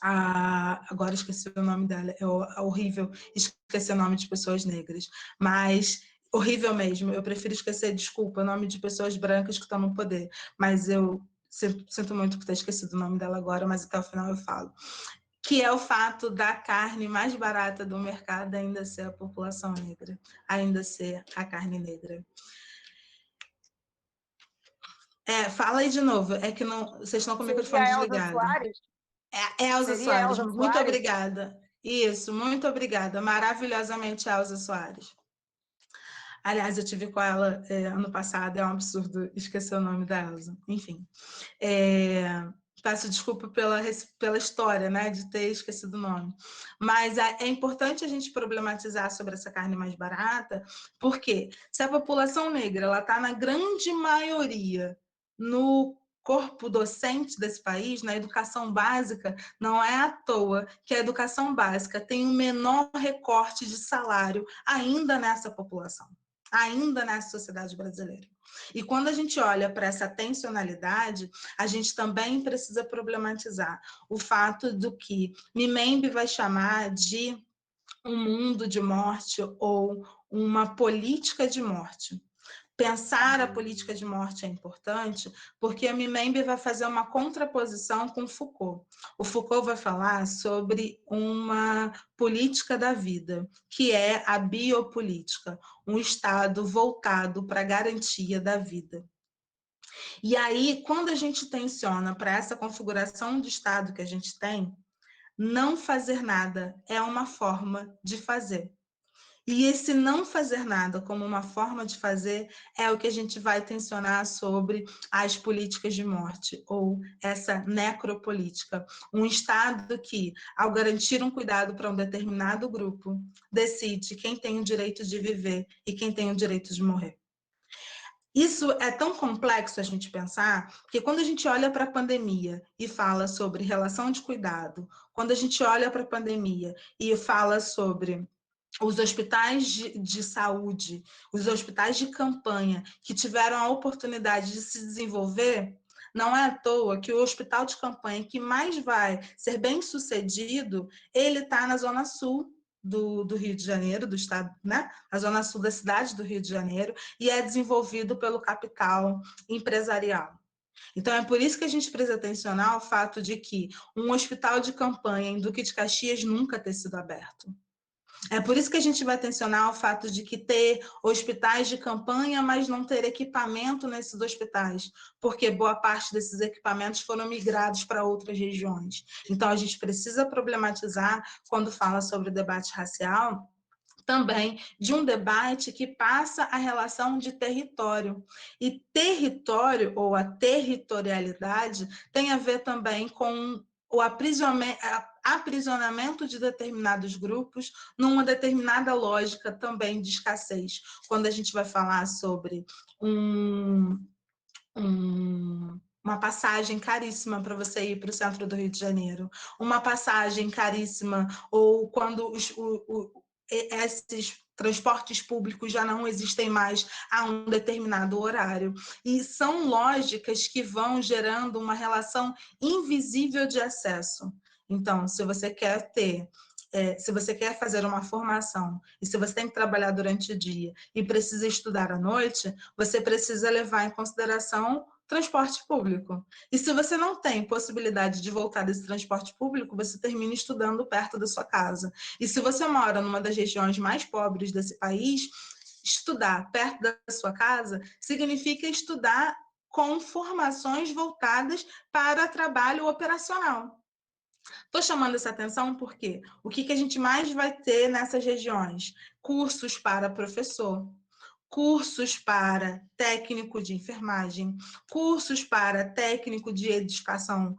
agora esqueci o nome dela, é horrível esquecer o nome de pessoas negras, mas horrível mesmo, eu prefiro esquecer, desculpa, o nome de pessoas brancas que estão no poder, mas eu sinto muito por ter esquecido o nome dela agora, mas até o final eu falo. Que é o fato da carne mais barata do mercado ainda ser a população negra, ainda ser a carne negra. Fala aí de novo, é que não, vocês estão com o microfone desligado. É Elza Seria Soares, Elza muito Soares? obrigada. Isso, muito obrigada, maravilhosamente Elza Soares. Aliás, eu tive com ela ano passado, é um absurdo esquecer o nome da Elza. Enfim, peço desculpa pela história, né, de ter esquecido o nome. Mas é importante a gente problematizar sobre essa carne mais barata, porque se a população negra está na grande maioria no corpo docente desse país, na educação básica, não é à toa que a educação básica tem o menor recorte de salário ainda nessa população, ainda nessa sociedade brasileira. E quando a gente olha para essa tensionalidade, a gente também precisa problematizar o fato do que Mbembe vai chamar de um mundo de morte ou uma política de morte. Pensar a política de morte é importante porque a Mbembe vai fazer uma contraposição com Foucault. O Foucault vai falar sobre uma política da vida, que é a biopolítica, um Estado voltado para a garantia da vida. E aí, quando a gente tensiona para essa configuração de Estado que a gente tem, não fazer nada é uma forma de fazer. E esse não fazer nada como uma forma de fazer é o que a gente vai tensionar sobre as políticas de morte, ou essa necropolítica. Um Estado que, ao garantir um cuidado para um determinado grupo, decide quem tem o direito de viver e quem tem o direito de morrer. Isso é tão complexo a gente pensar, que quando a gente olha para a pandemia e fala sobre relação de cuidado, quando a gente olha para a pandemia e fala sobre os hospitais de saúde, os hospitais de campanha que tiveram a oportunidade de se desenvolver, não é à toa que o hospital de campanha que mais vai ser bem sucedido, ele está na zona sul do Rio de Janeiro, do estado, né? A zona sul da cidade do Rio de Janeiro, e é desenvolvido pelo capital empresarial. Então, é por isso que a gente precisa atencionar o fato de que um hospital de campanha em Duque de Caxias nunca ter sido aberto. É por isso que a gente vai atencionar o fato de que ter hospitais de campanha, mas não ter equipamento nesses hospitais, porque boa parte desses equipamentos foram migrados para outras regiões. Então, a gente precisa problematizar, quando fala sobre o debate racial, também de um debate que passa a relação de território. E território, ou a territorialidade, tem a ver também com o aprisionamento de determinados grupos numa determinada lógica também de escassez. Quando a gente vai falar sobre uma passagem caríssima para você ir para o centro do Rio de Janeiro, uma passagem caríssima, ou quando esses transportes públicos já não existem mais a um determinado horário. E são lógicas que vão gerando uma relação invisível de acesso. Então, se você quer se você quer fazer uma formação e se você tem que trabalhar durante o dia e precisa estudar à noite, você precisa levar em consideração transporte público. E se você não tem possibilidade de voltar desse transporte público, você termina estudando perto da sua casa. E se você mora numa das regiões mais pobres desse país, estudar perto da sua casa significa estudar com formações voltadas para trabalho operacional. Estou chamando essa atenção porque o que a gente mais vai ter nessas regiões? Cursos para professor, cursos para técnico de enfermagem, cursos para técnico de edificação,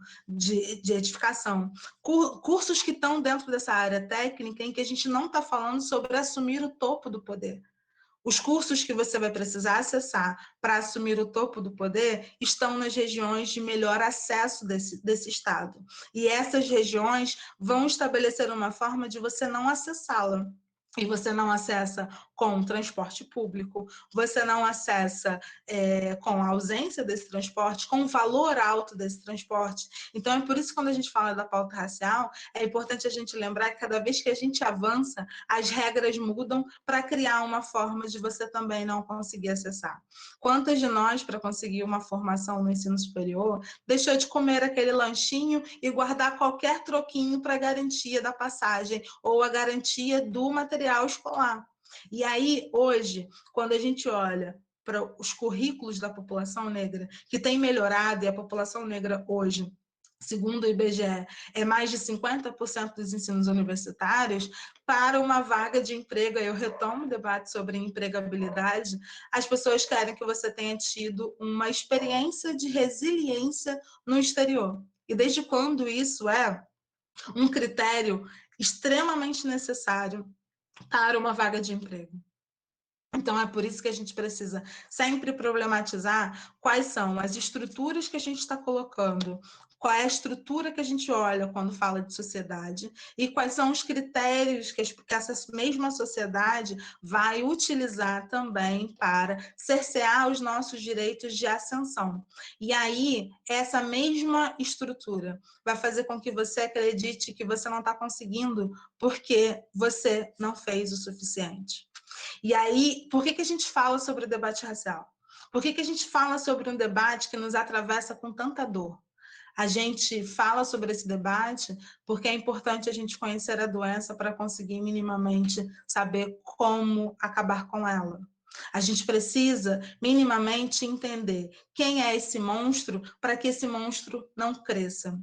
cursos que estão dentro dessa área técnica em que a gente não está falando sobre assumir o topo do poder. Os cursos que você vai precisar acessar para assumir o topo do poder estão nas regiões de melhor acesso desse estado. E essas regiões vão estabelecer uma forma de você não acessá-la. E você não acessa com transporte público, você não acessa com a ausência desse transporte, com o valor alto desse transporte. Então, é por isso que quando a gente fala da pauta racial, é importante a gente lembrar que cada vez que a gente avança, as regras mudam para criar uma forma de você também não conseguir acessar. Quantas de nós, para conseguir uma formação no ensino superior, deixou de comer aquele lanchinho e guardar qualquer troquinho para garantia da passagem ou a garantia do material escolar? E aí, hoje, quando a gente olha para os currículos da população negra, que tem melhorado, e a população negra hoje, segundo o IBGE, é mais de 50% dos ensinos universitários, para uma vaga de emprego, aí eu retomo o debate sobre empregabilidade, as pessoas querem que você tenha tido uma experiência de resiliência no exterior. E desde quando isso é um critério extremamente necessário para uma vaga de emprego? Então, é por isso que a gente precisa sempre problematizar quais são as estruturas que a gente está colocando, qual é a estrutura que a gente olha quando fala de sociedade e quais são os critérios que essa mesma sociedade vai utilizar também para cercear os nossos direitos de ascensão. E aí, essa mesma estrutura vai fazer com que você acredite que você não está conseguindo porque você não fez o suficiente. E aí, por que a gente fala sobre o debate racial? Por que a gente fala sobre um debate que nos atravessa com tanta dor? A gente fala sobre esse debate porque é importante a gente conhecer a doença para conseguir minimamente saber como acabar com ela. A gente precisa minimamente entender quem é esse monstro para que esse monstro não cresça.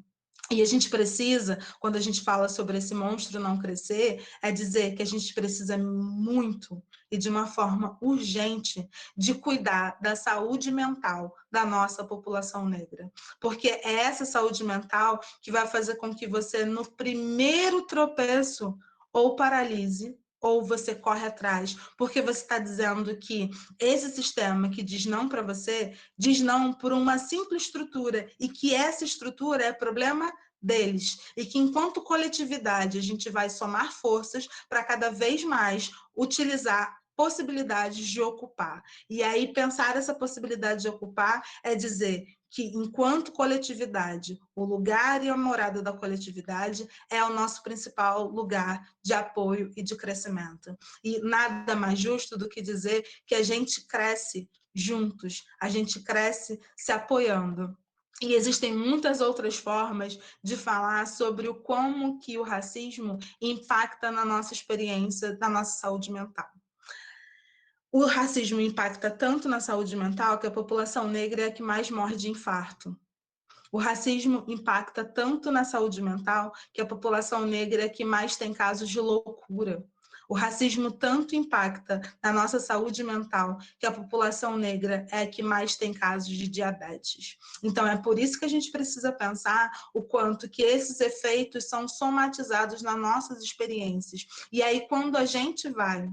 E a gente precisa, quando a gente fala sobre esse monstro não crescer, é dizer que a gente precisa muito e de uma forma urgente de cuidar da saúde mental da nossa população negra. Porque é essa saúde mental que vai fazer com que você, no primeiro tropeço, ou paralise, ou você corre atrás, porque você está dizendo que esse sistema que diz não para você, diz não por uma simples estrutura, e que essa estrutura é problema deles, e que enquanto coletividade a gente vai somar forças para cada vez mais utilizar possibilidades de ocupar. E aí pensar essa possibilidade de ocupar é dizer que, enquanto coletividade, o lugar e a morada da coletividade é o nosso principal lugar de apoio e de crescimento. E nada mais justo do que dizer que a gente cresce juntos, a gente cresce se apoiando. E existem muitas outras formas de falar sobre o como que o racismo impacta na nossa experiência, na nossa saúde mental. O racismo impacta tanto na saúde mental que a população negra é a que mais morre de infarto. O racismo impacta tanto na saúde mental que a população negra é a que mais tem casos de loucura. O racismo tanto impacta na nossa saúde mental que a população negra é a que mais tem casos de diabetes. Então, é por isso que a gente precisa pensar o quanto que esses efeitos são somatizados nas nossas experiências. E aí, quando a gente vai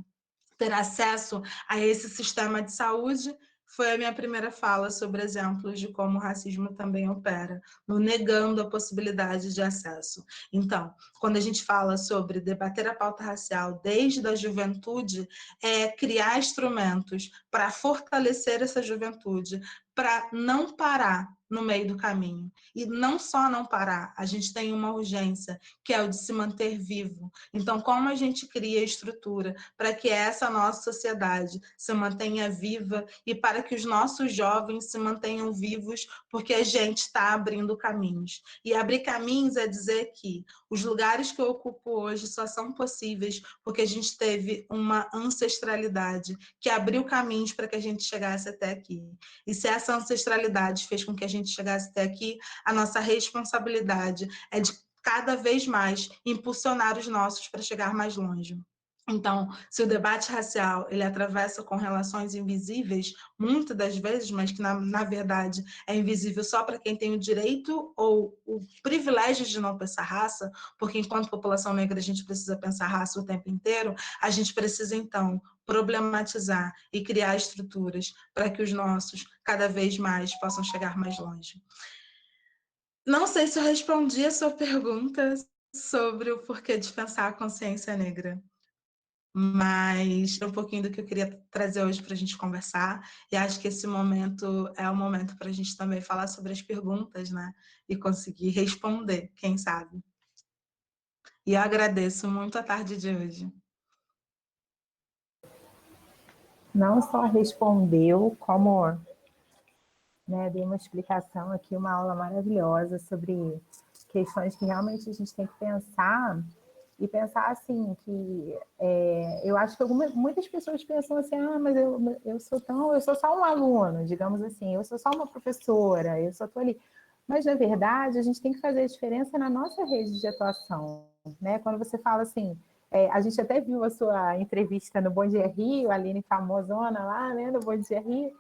ter acesso a esse sistema de saúde, foi a minha primeira fala sobre exemplos de como o racismo também opera, no negando a possibilidade de acesso. Então, quando a gente fala sobre debater a pauta racial desde a juventude, é criar instrumentos para fortalecer essa juventude, para não parar no meio do caminho. E não só não parar, a gente tem uma urgência, que é o de se manter vivo. Então, como a gente cria estrutura para que essa nossa sociedade se mantenha viva e para que os nossos jovens se mantenham vivos, porque a gente está abrindo caminhos. E abrir caminhos é dizer que os lugares que eu ocupo hoje só são possíveis porque a gente teve uma ancestralidade que abriu caminhos para que a gente chegasse até aqui. E se essa ancestralidade fez com que a gente chegasse até aqui, a nossa responsabilidade é de cada vez mais impulsionar os nossos para chegar mais longe. Então, se o debate racial ele atravessa com relações invisíveis, muitas das vezes, mas que na verdade é invisível só para quem tem o direito ou o privilégio de não pensar raça, porque enquanto população negra a gente precisa pensar raça o tempo inteiro, a gente precisa então problematizar e criar estruturas para que os nossos cada vez mais possam chegar mais longe. Não sei se eu respondi a sua pergunta sobre o porquê de pensar a consciência negra. mas é um pouquinho do que eu queria trazer hoje para a gente conversar, e acho que esse momento é o momento para a gente também falar sobre as perguntas, né? E conseguir responder, quem sabe. E eu agradeço muito a tarde de hoje. Não só respondeu, como, né, deu uma explicação aqui, uma aula maravilhosa sobre questões que realmente a gente tem que pensar, e pensar assim, que eu acho que muitas pessoas pensam assim, mas eu sou só um aluno, digamos assim, eu sou só uma professora, eu só estou ali. Mas, na verdade, a gente tem que fazer a diferença na nossa rede de atuação, né? Quando você fala assim, a gente até viu a sua entrevista no Bom Dia Rio, a Aline famosona lá, né, no Bom Dia Rio,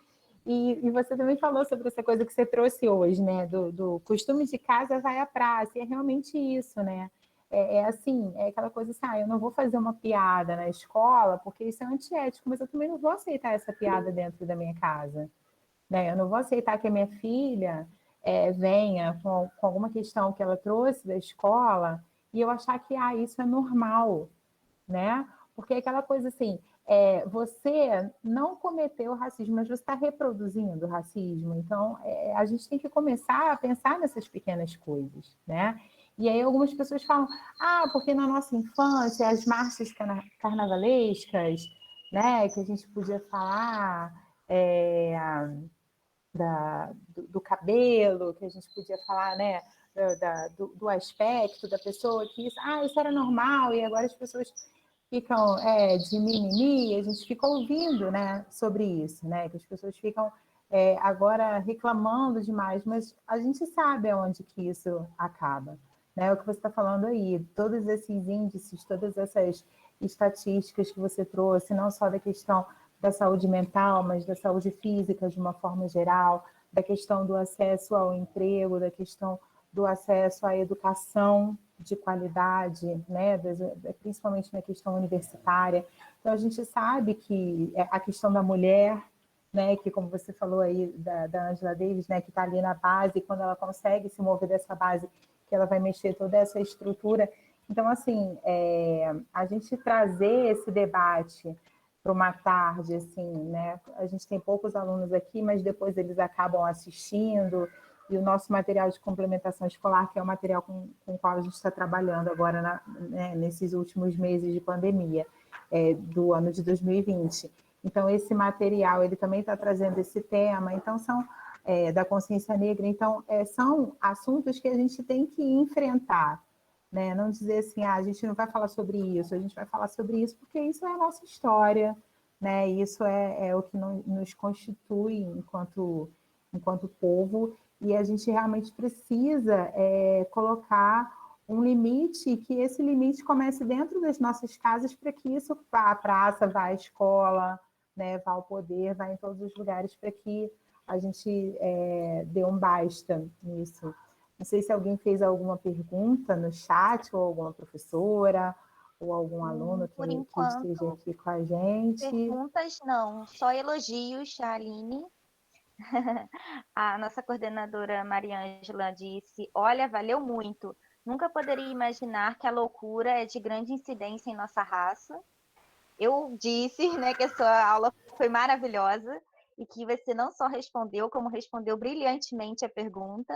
e você também falou sobre essa coisa que você trouxe hoje, né? Do costume de casa vai à praça, e é realmente isso, né? Assim, é aquela coisa assim, eu não vou fazer uma piada na escola, porque isso é antiético, mas eu também não vou aceitar essa piada dentro da minha casa, né? Eu não vou aceitar que a minha filha venha com alguma questão que ela trouxe da escola e eu achar que isso é normal, né? Porque é aquela coisa assim, você não cometeu racismo, mas você está reproduzindo o racismo. Então, a gente tem que começar a pensar nessas pequenas coisas, né? E aí algumas pessoas falam, porque na nossa infância, as marchas carnavalescas, né, que a gente podia falar do cabelo, que a gente podia falar, né, do aspecto da pessoa, que isso era normal, e agora as pessoas ficam de mimimi, a gente fica ouvindo, né, sobre isso, né, que as pessoas ficam agora reclamando demais, mas a gente sabe aonde que isso acaba, né, o que você está falando aí, todos esses índices, todas essas estatísticas que você trouxe, não só da questão da saúde mental, mas da saúde física de uma forma geral, da questão do acesso ao emprego, da questão do acesso à educação de qualidade, né, principalmente na questão universitária. Então, a gente sabe que a questão da mulher, né, que como você falou aí da Angela Davis, né, que está ali na base, quando ela consegue se mover dessa base, que ela vai mexer toda essa estrutura. Então, assim, a gente trazer esse debate para uma tarde, assim, né? A gente tem poucos alunos aqui, mas depois eles acabam assistindo, e o nosso material de complementação escolar, que é o material com o qual a gente está trabalhando agora né, nesses últimos meses de pandemia, do ano de 2020. Então, esse material, ele também está trazendo esse tema, então são da consciência negra, então são assuntos que a gente tem que enfrentar, né? Não dizer assim, a gente não vai falar sobre isso, a gente vai falar sobre isso porque isso é a nossa história, né? Isso é o que nos constitui enquanto povo, e a gente realmente precisa colocar um limite, que esse limite comece dentro das nossas casas para que isso vá à praça, vá à escola, né? Vá ao poder, vá em todos os lugares para que a gente dê um basta nisso. Não sei se alguém fez alguma pergunta no chat, ou alguma professora, ou algum aluno Por que esteja enquanto, aqui com a gente. perguntas não, só elogios, a Aline. A nossa coordenadora Mariângela disse: olha, valeu muito. Nunca poderia imaginar que a loucura é de grande incidência em nossa raça. Eu disse, né, que a sua aula foi maravilhosa e que você não só respondeu, como respondeu brilhantemente a pergunta.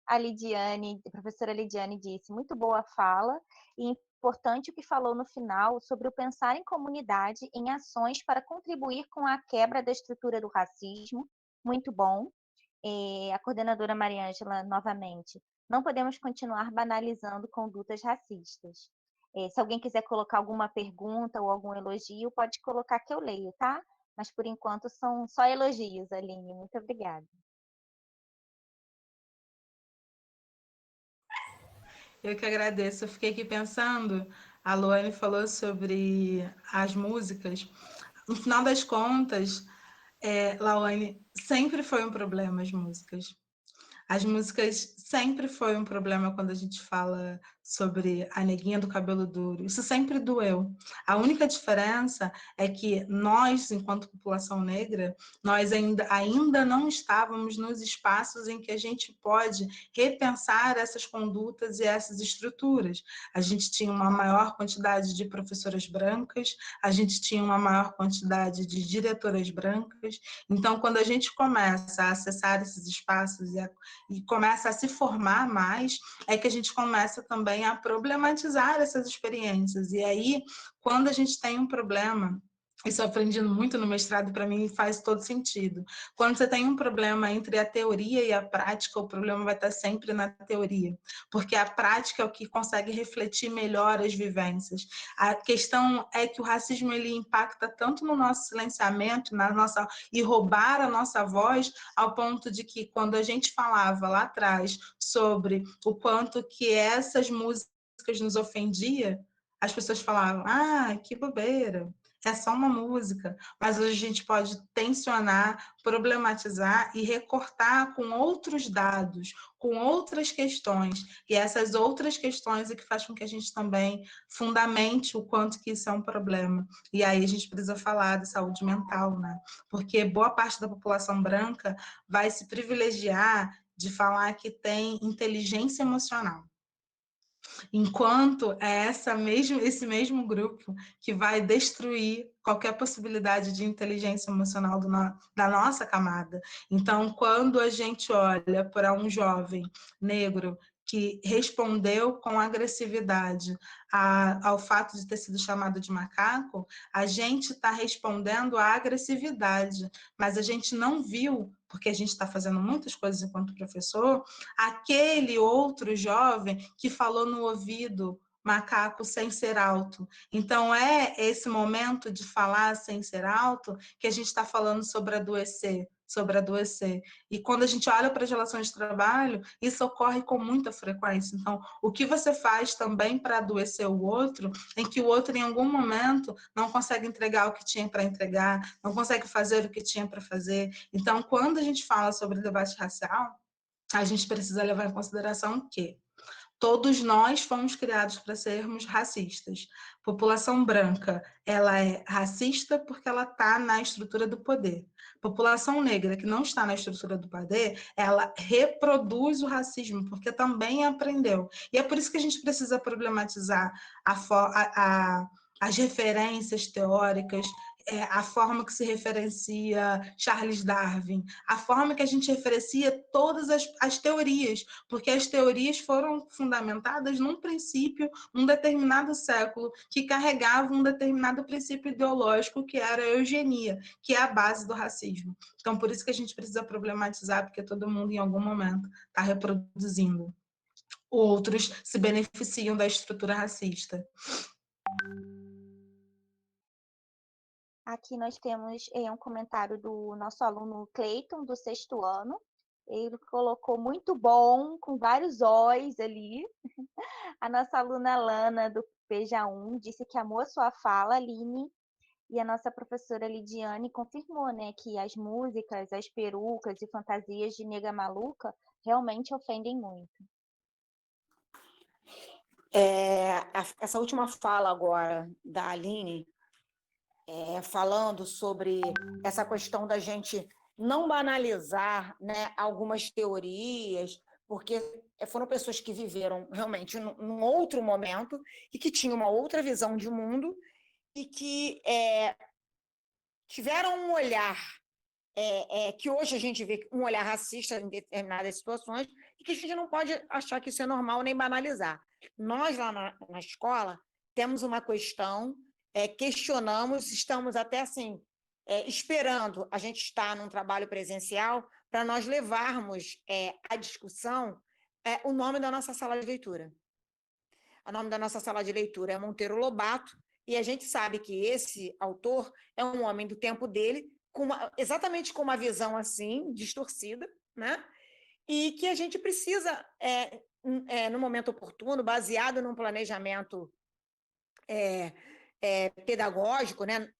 A professora Lidiane disse, muito boa fala, e importante o que falou no final sobre o pensar em comunidade, em ações para contribuir com a quebra da estrutura do racismo, muito bom. A coordenadora Mariângela, novamente, não podemos continuar banalizando condutas racistas. Se alguém quiser colocar alguma pergunta ou algum elogio, pode colocar que eu leio, tá? Mas por enquanto são só elogios, Aline. Muito obrigada. Eu que agradeço. Eu fiquei aqui pensando, a Luane falou sobre as músicas. No final das contas, Lawane, sempre foi um problema as músicas. As músicas sempre foi um problema quando a gente fala sobre a neguinha do cabelo duro. Isso sempre doeu. A única diferença é que nós, enquanto população negra, nós ainda não estávamos nos espaços em que a gente pode repensar essas condutas e essas estruturas. A gente tinha uma maior quantidade de professoras brancas, a gente tinha uma maior quantidade de diretoras brancas. Então, quando a gente começa a acessar esses espaços e começa a se formar mais, é que a gente começa também a problematizar essas experiências. E aí, quando a gente tem um problema, isso eu aprendi muito no mestrado, para mim faz todo sentido. Quando você tem um problema entre a teoria e a prática, o problema vai estar sempre na teoria, porque a prática é o que consegue refletir melhor as vivências. A questão é que o racismo ele impacta tanto no nosso silenciamento, e roubar a nossa voz, ao ponto de que quando a gente falava lá atrás sobre o quanto que essas músicas nos ofendia, as pessoas falavam, que bobeira, é só uma música, mas hoje a gente pode tensionar, problematizar e recortar com outros dados, com outras questões, e essas outras questões é que faz com que a gente também fundamente o quanto que isso é um problema. E aí a gente precisa falar de saúde mental, né? Porque boa parte da população branca vai se privilegiar de falar que tem inteligência emocional. Enquanto é esse mesmo grupo que vai destruir qualquer possibilidade de inteligência emocional da nossa camada. Então, quando a gente olha para um jovem negro que respondeu com agressividade ao fato de ter sido chamado de macaco, a gente está respondendo à agressividade, mas a gente não viu, porque a gente está fazendo muitas coisas enquanto professor, aquele outro jovem que falou no ouvido macaco sem ser alto. Então, é esse momento de falar sem ser alto que a gente está falando sobre adoecer. E quando a gente olha para as relações de trabalho, isso ocorre com muita frequência. Então, o que você faz também para adoecer o outro, em que o outro, em algum momento, não consegue entregar o que tinha para entregar, não consegue fazer o que tinha para fazer. Então, quando a gente fala sobre debate racial, a gente precisa levar em consideração que todos nós fomos criados para sermos racistas. População branca, ela é racista porque ela está na estrutura do poder. População negra, que não está na estrutura do poder, ela reproduz o racismo, porque também aprendeu. E é por isso que a gente precisa problematizar as referências teóricas, a forma que se referencia Charles Darwin, a forma que a gente referencia todas as teorias, porque as teorias foram fundamentadas num princípio, num determinado século, que carregava um determinado princípio ideológico, que era a eugenia, que é a base do racismo. Então, por isso que a gente precisa problematizar, porque todo mundo, em algum momento, está reproduzindo. Outros se beneficiam da estrutura racista. Aqui nós temos um comentário do nosso aluno Cleiton, do 6º ano. Ele colocou muito bom, com vários O's ali. A nossa aluna Lana, do PJ1, disse que amou a sua fala, Aline. E a nossa professora Lidiane confirmou, né, que as músicas, as perucas e fantasias de nega maluca realmente ofendem muito. Essa última fala agora da Aline, falando sobre essa questão da gente não banalizar, né, algumas teorias, porque foram pessoas que viveram realmente num outro momento e que tinham uma outra visão de mundo e que tiveram um olhar que hoje a gente vê um olhar racista em determinadas situações e que a gente não pode achar que isso é normal nem banalizar. Nós, lá na escola, temos uma questão, questionamos, estamos até assim, esperando a gente estar num trabalho presencial para nós levarmos à discussão o nome da nossa sala de leitura. O nome da nossa sala de leitura é Monteiro Lobato, e a gente sabe que esse autor é um homem do tempo dele, exatamente com uma visão assim, distorcida, né? E que a gente precisa, no momento oportuno, baseado num planejamento pedagógico, né?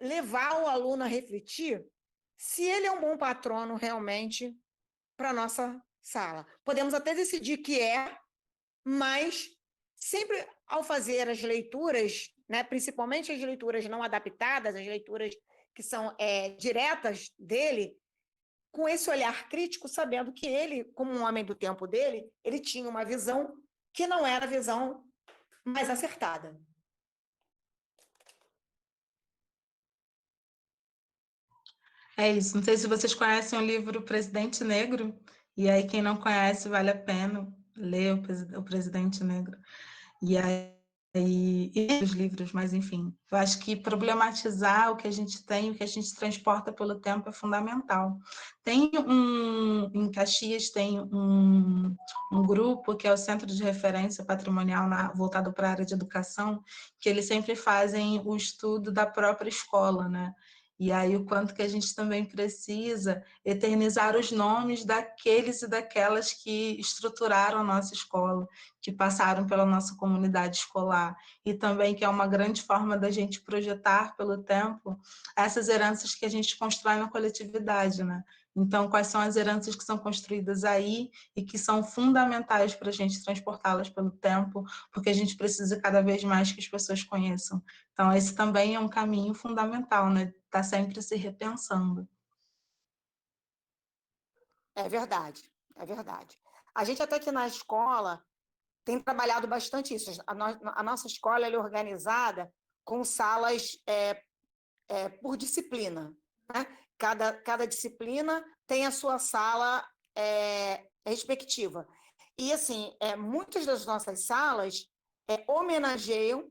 Levar o aluno a refletir se ele é um bom patrono realmente para a nossa sala. Podemos até decidir que é, mas sempre ao fazer as leituras, né, principalmente as leituras não adaptadas, as leituras que são diretas dele, com esse olhar crítico, sabendo que ele, como um homem do tempo dele, ele tinha uma visão que não era a visão mais acertada. É isso. Não sei se vocês conhecem o livro Presidente Negro, e aí quem não conhece, vale a pena ler o Presidente Negro. E aí, e os livros, mas enfim, eu acho que problematizar o que a gente tem, o que a gente transporta pelo tempo é fundamental. Em Caxias tem um grupo que é o Centro de Referência Patrimonial voltado para a área de educação, que eles sempre fazem o estudo da própria escola, né? E aí o quanto que a gente também precisa eternizar os nomes daqueles e daquelas que estruturaram a nossa escola, que passaram pela nossa comunidade escolar, e também que é uma grande forma da gente projetar pelo tempo essas heranças que a gente constrói na coletividade, né? Então, quais são as heranças que são construídas aí e que são fundamentais para a gente transportá-las pelo tempo, porque a gente precisa cada vez mais que as pessoas conheçam. Então, esse também é um caminho fundamental, né? Tá sempre se repensando. É verdade, é verdade. A gente até aqui na escola tem trabalhado bastante isso. A nossa escola é organizada com salas por disciplina, né? Cada disciplina tem a sua sala respectiva. E, assim, muitas das nossas salas homenageiam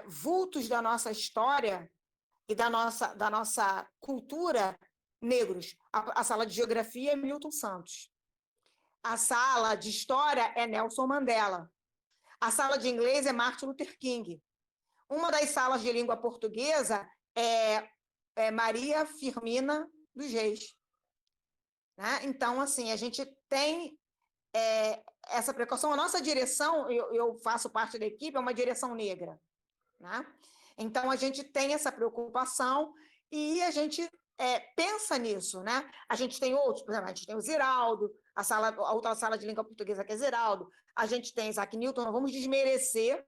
vultos da nossa história e da nossa cultura negros. A sala de geografia é Milton Santos. A sala de história é Nelson Mandela. A sala de inglês é Martin Luther King. Uma das salas de língua portuguesa é Maria Firmina dos Reis. Né? Então, assim, a gente tem essa precaução. A nossa direção, eu faço parte da equipe, é uma direção negra. Né? Então, a gente tem essa preocupação e a gente pensa nisso. Né? A gente tem outros, por exemplo, a gente tem o Ziraldo, a outra sala de língua portuguesa que é Ziraldo, a gente tem Isaac Newton, não vamos desmerecer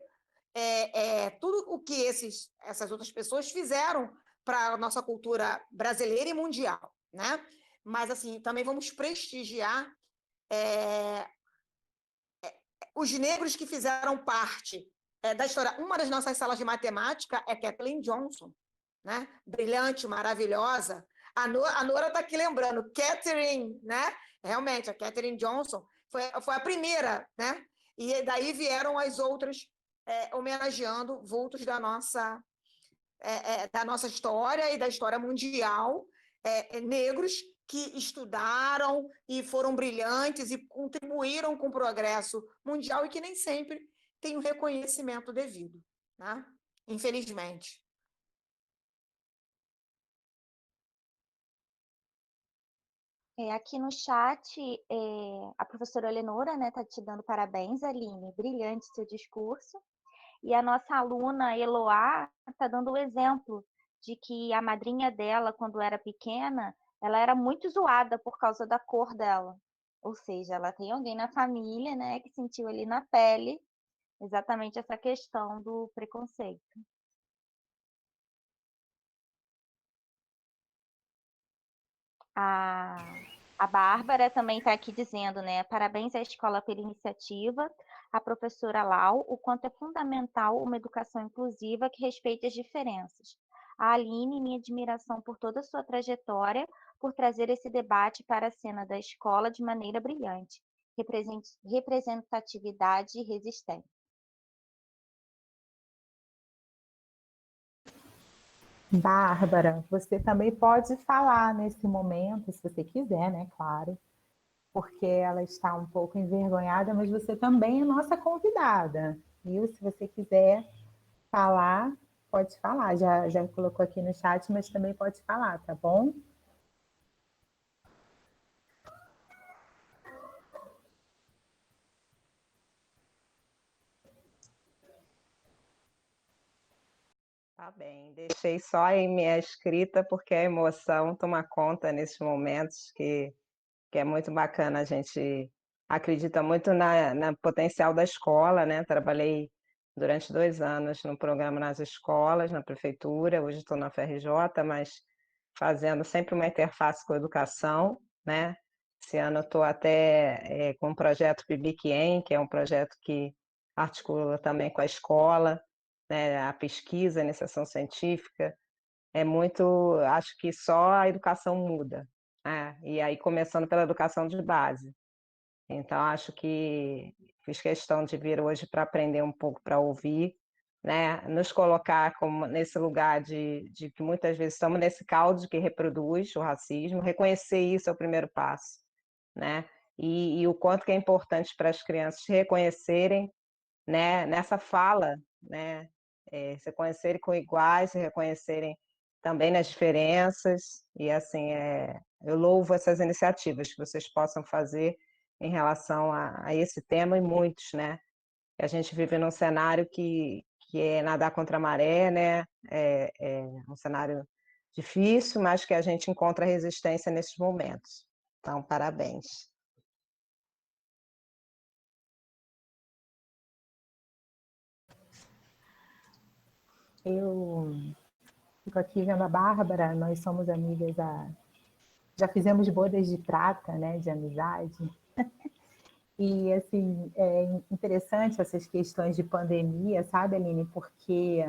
tudo o que essas outras pessoas fizeram para a nossa cultura brasileira e mundial. Né? Mas, assim, também vamos prestigiar os negros que fizeram parte da história. Uma das nossas salas de matemática é Kathleen Johnson, né? Brilhante, maravilhosa. A Nora está aqui lembrando, Catherine, né? Realmente, a Catherine Johnson foi a primeira, né? E daí vieram as outras homenageando vultos da nossa história e da história mundial, negros que estudaram e foram brilhantes e contribuíram com o progresso mundial e que nem sempre têm o reconhecimento devido, né? Infelizmente. Aqui no chat, a professora Eleonora está te dando parabéns, Aline, brilhante seu discurso. E a nossa aluna Eloá está dando o exemplo de que a madrinha dela, quando era pequena, ela era muito zoada por causa da cor dela. Ou seja, ela tem alguém na família, né, que sentiu ali na pele exatamente essa questão do preconceito. A Bárbara também está aqui dizendo, né? Parabéns à escola pela iniciativa, a professora Lau, o quanto é fundamental uma educação inclusiva que respeite as diferenças. A Aline, minha admiração por toda a sua trajetória, por trazer esse debate para a cena da escola de maneira brilhante. Representatividade e resistência. Bárbara, você também pode falar nesse momento, se você quiser, né? Claro, porque ela está um pouco envergonhada, mas você também é nossa convidada, viu? Se você quiser falar, pode falar. Já colocou aqui no chat, mas também pode falar, tá bom? Tá bem, deixei só em minha escrita porque a emoção toma conta nesses momentos que que é muito bacana. A gente acredita muito na potencial da escola, né? Trabalhei durante 2 anos no programa nas escolas, na prefeitura, hoje estou na FRJ, mas fazendo sempre uma interface com a educação, né? Esse ano eu estou até com o projeto PIBIC-EM, que é um projeto que articula também com a escola, né? A pesquisa, a iniciação científica. É muito, acho que só a educação muda, né? E aí começando pela educação de base. Então, acho que fiz questão de vir hoje para aprender um pouco, para ouvir, né? Nos colocar como nesse lugar de que muitas vezes estamos nesse caldo que reproduz o racismo, reconhecer isso é o primeiro passo, né? E o quanto que é importante para as crianças reconhecerem, né, nessa fala, né, se reconhecerem com iguais, se reconhecerem também nas diferenças, e assim, eu louvo essas iniciativas que vocês possam fazer em relação a esse tema e muitos, né, a gente vive num cenário que é nadar contra a maré, né, é um cenário difícil, mas que a gente encontra resistência nesses momentos. Então, parabéns. Eu fico aqui vendo a Bárbara, nós somos amigas, já fizemos bodas de prata, né, de amizade. E, assim, é interessante essas questões de pandemia, sabe, Aline? Porque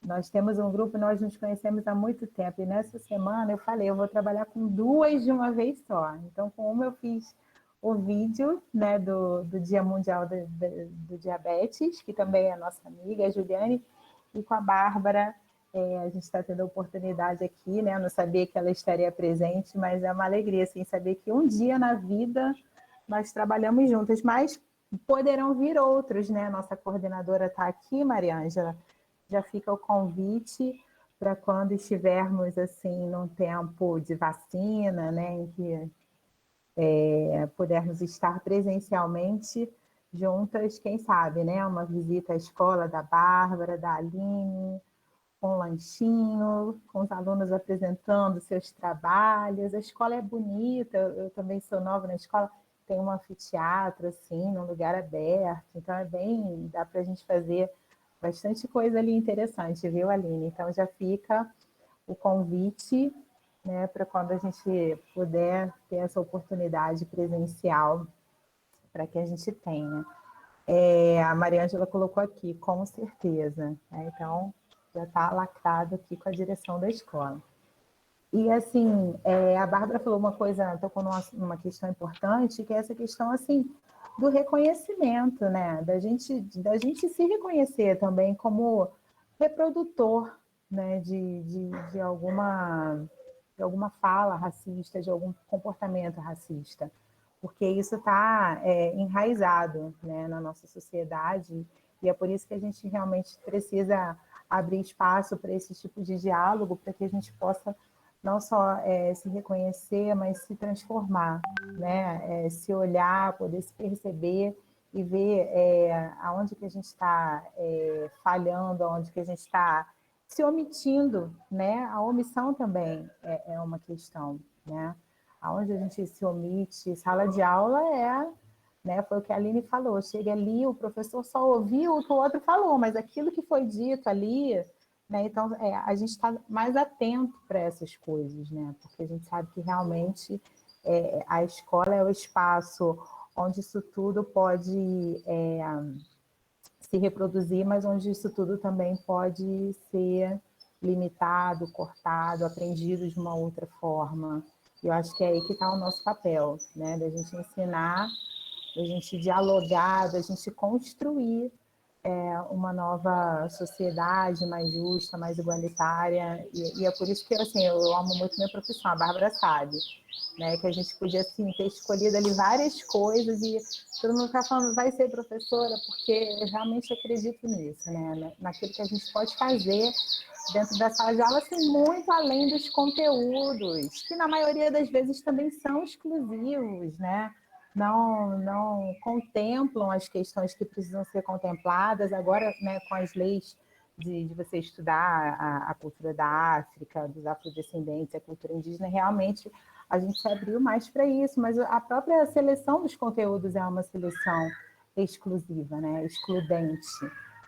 nós temos um grupo, nós nos conhecemos há muito tempo, e nessa semana eu falei, eu vou trabalhar com duas de uma vez só. Então, com uma eu fiz o vídeo, né, do Dia Mundial do Diabetes, que também é a nossa amiga, a Juliane, e com a Bárbara, a gente está tendo a oportunidade aqui, né? Eu não sabia que ela estaria presente, mas é uma alegria, assim, saber que um dia na vida nós trabalhamos juntas, mas poderão vir outros, né? Nossa coordenadora está aqui, Maria Ângela, já fica o convite para quando estivermos assim num tempo de vacina, né, em que pudermos estar presencialmente juntas, quem sabe, né, uma visita à escola da Bárbara, da Aline, com um lanchinho, com os alunos apresentando seus trabalhos. A escola é bonita, eu também sou nova na escola, tem um anfiteatro, assim, num lugar aberto, então é bem, dá para a gente fazer bastante coisa ali interessante, viu, Aline? Então já fica o convite, né, para quando a gente puder ter essa oportunidade presencial, para que a gente tenha. A Maria Ângela colocou aqui, com certeza, né? Então já está lacrado aqui com a direção da escola. E, assim, a Bárbara falou uma coisa, tocou numa questão importante, que é essa questão, assim, do reconhecimento, né? Da gente se reconhecer também como reprodutor, né? De alguma fala racista, de algum comportamento racista. Porque isso está enraizado, né, na nossa sociedade, e é por isso que a gente realmente precisa abrir espaço para esse tipo de diálogo, para que a gente possa não só se reconhecer, mas se transformar, né? Se olhar, poder se perceber e ver aonde que a gente está falhando, aonde que a gente está se omitindo, né? A omissão também é uma questão, né? Aonde a gente se omite, sala de aula né? Foi o que a Aline falou, chega ali, o professor só ouviu o que o outro falou, mas aquilo que foi dito ali, né? Então, a gente está mais atento para essas coisas, né? Porque a gente sabe que realmente a escola é o espaço onde isso tudo pode se reproduzir, mas onde isso tudo também pode ser limitado, cortado, aprendido de uma outra forma. E eu acho que é aí que está o nosso papel, né? Da gente ensinar, da gente dialogar, da gente construir uma nova sociedade mais justa, mais igualitária, e é por isso que assim, eu amo muito minha profissão, a Bárbara sabe, né, que a gente podia assim, ter escolhido ali várias coisas e todo mundo está falando, vai ser professora, porque eu realmente acredito nisso, né, naquilo que a gente pode fazer dentro da sala de aula, assim, muito além dos conteúdos, que na maioria das vezes também são exclusivos, né, não contemplam as questões que precisam ser contempladas. Agora, né, com as leis de você estudar a cultura da África, dos afrodescendentes, a cultura indígena, realmente a gente se abriu mais para isso, mas a própria seleção dos conteúdos é uma seleção exclusiva, né? Excludente.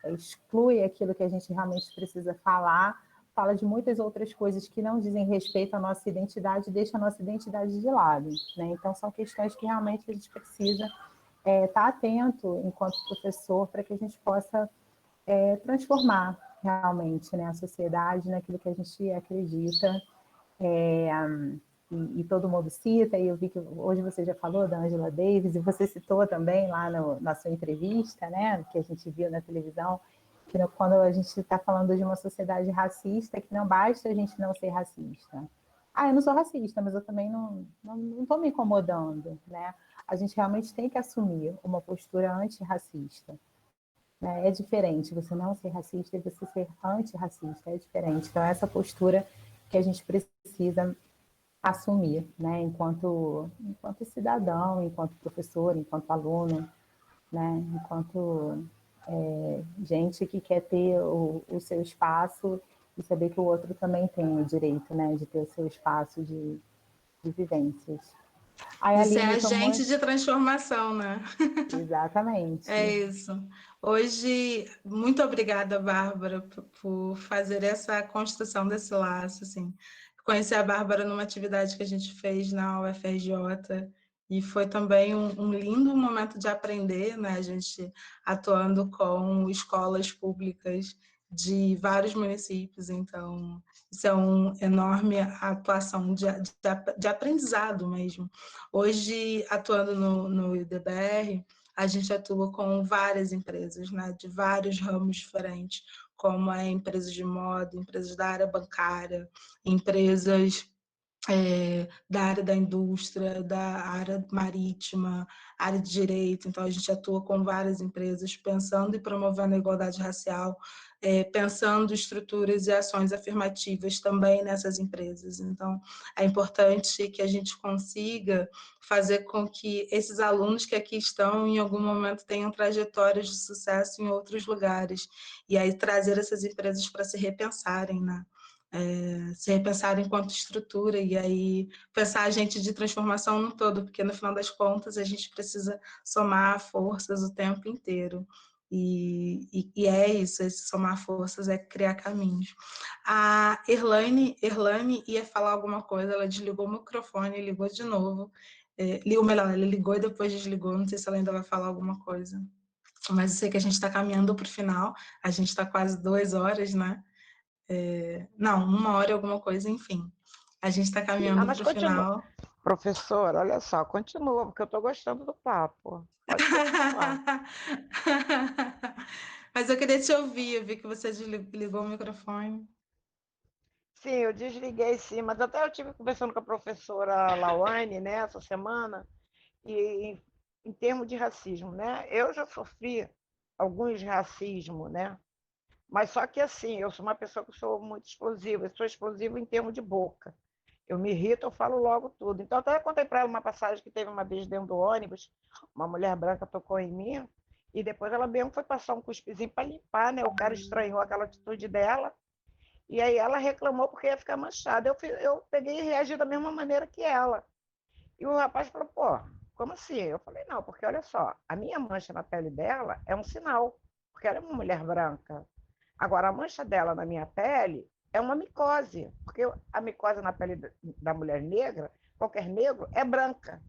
Exclui aquilo que a gente realmente precisa falar, fala de muitas outras coisas que não dizem respeito à nossa identidade, deixa a nossa identidade de lado, né? Então, são questões que realmente a gente precisa estar atento enquanto professor para que a gente possa transformar realmente, né, a sociedade naquilo que a gente acredita. E todo mundo cita, e eu vi que hoje você já falou da Angela Davis, e você citou também lá na sua entrevista, né, que a gente viu na televisão, que quando a gente está falando de uma sociedade racista, que não basta a gente não ser racista. Eu não sou racista, mas eu também não estou me incomodando, né? A gente realmente tem que assumir uma postura antirracista. Né? É diferente você não ser racista e você ser antirracista, é diferente. Então, essa postura que a gente precisa assumir, né? Enquanto cidadão, enquanto professor, enquanto aluno, né? Enquanto gente que quer ter o seu espaço e saber que o outro também tem o direito, né? De ter o seu espaço de vivências. Isso é agente de transformação, né? Exatamente. É isso. Hoje, muito obrigada, Bárbara, por fazer essa construção desse laço, assim. Conheci a Bárbara numa atividade que a gente fez na UFRJ e foi também um lindo momento de aprender, né? A gente atuando com escolas públicas de vários municípios, então isso é uma enorme atuação de aprendizado mesmo. Hoje, atuando no IDBR, a gente atua com várias empresas, né, de vários ramos diferentes, como empresas de moda, empresas da área bancária, empresas da área da indústria, da área marítima, área de direito. Então, a gente atua com várias empresas, pensando e promovendo a igualdade racial, pensando estruturas e ações afirmativas também nessas empresas. Então, é importante que a gente consiga fazer com que esses alunos que aqui estão, em algum momento, tenham trajetórias de sucesso em outros lugares, e aí trazer essas empresas para se repensarem, né? Se repensar enquanto estrutura e aí pensar a gente de transformação no todo, porque no final das contas a gente precisa somar forças o tempo inteiro. E é isso, esse somar forças é criar caminhos. A Erlane ia falar alguma coisa, ela desligou o microfone, ligou de novo, ou melhor, ela ligou e depois desligou, não sei se ela ainda vai falar alguma coisa. Mas eu sei que a gente está caminhando para o final, a gente está quase 2 horas, né? Não, 1 hora e alguma coisa, enfim. A gente está caminhando para o final. Professora, olha só, continua, porque eu estou gostando do papo. Pode continuar. Mas eu queria te ouvir, eu vi que você desligou o microfone. Sim, eu desliguei sim, mas até eu estive conversando com a professora Lawane, né, essa semana, e em termos de racismo, né, eu já sofri alguns racismo, né, mas só que assim, eu sou uma pessoa que sou muito explosiva, eu sou explosiva em termos de boca. Eu me irrito, eu falo logo tudo. Então, até contei para ela uma passagem que teve uma vez dentro do ônibus, uma mulher branca tocou em mim, e depois ela mesmo foi passar um cuspezinho para limpar, né? O cara estranhou aquela atitude dela, e aí ela reclamou porque ia ficar manchada. Eu peguei e reagi da mesma maneira que ela. E o rapaz falou, pô, como assim? Eu falei, não, porque olha só, a minha mancha na pele dela é um sinal, porque ela é uma mulher branca. Agora, a mancha dela na minha pele é uma micose, porque a micose na pele da mulher negra, qualquer negro, é branca.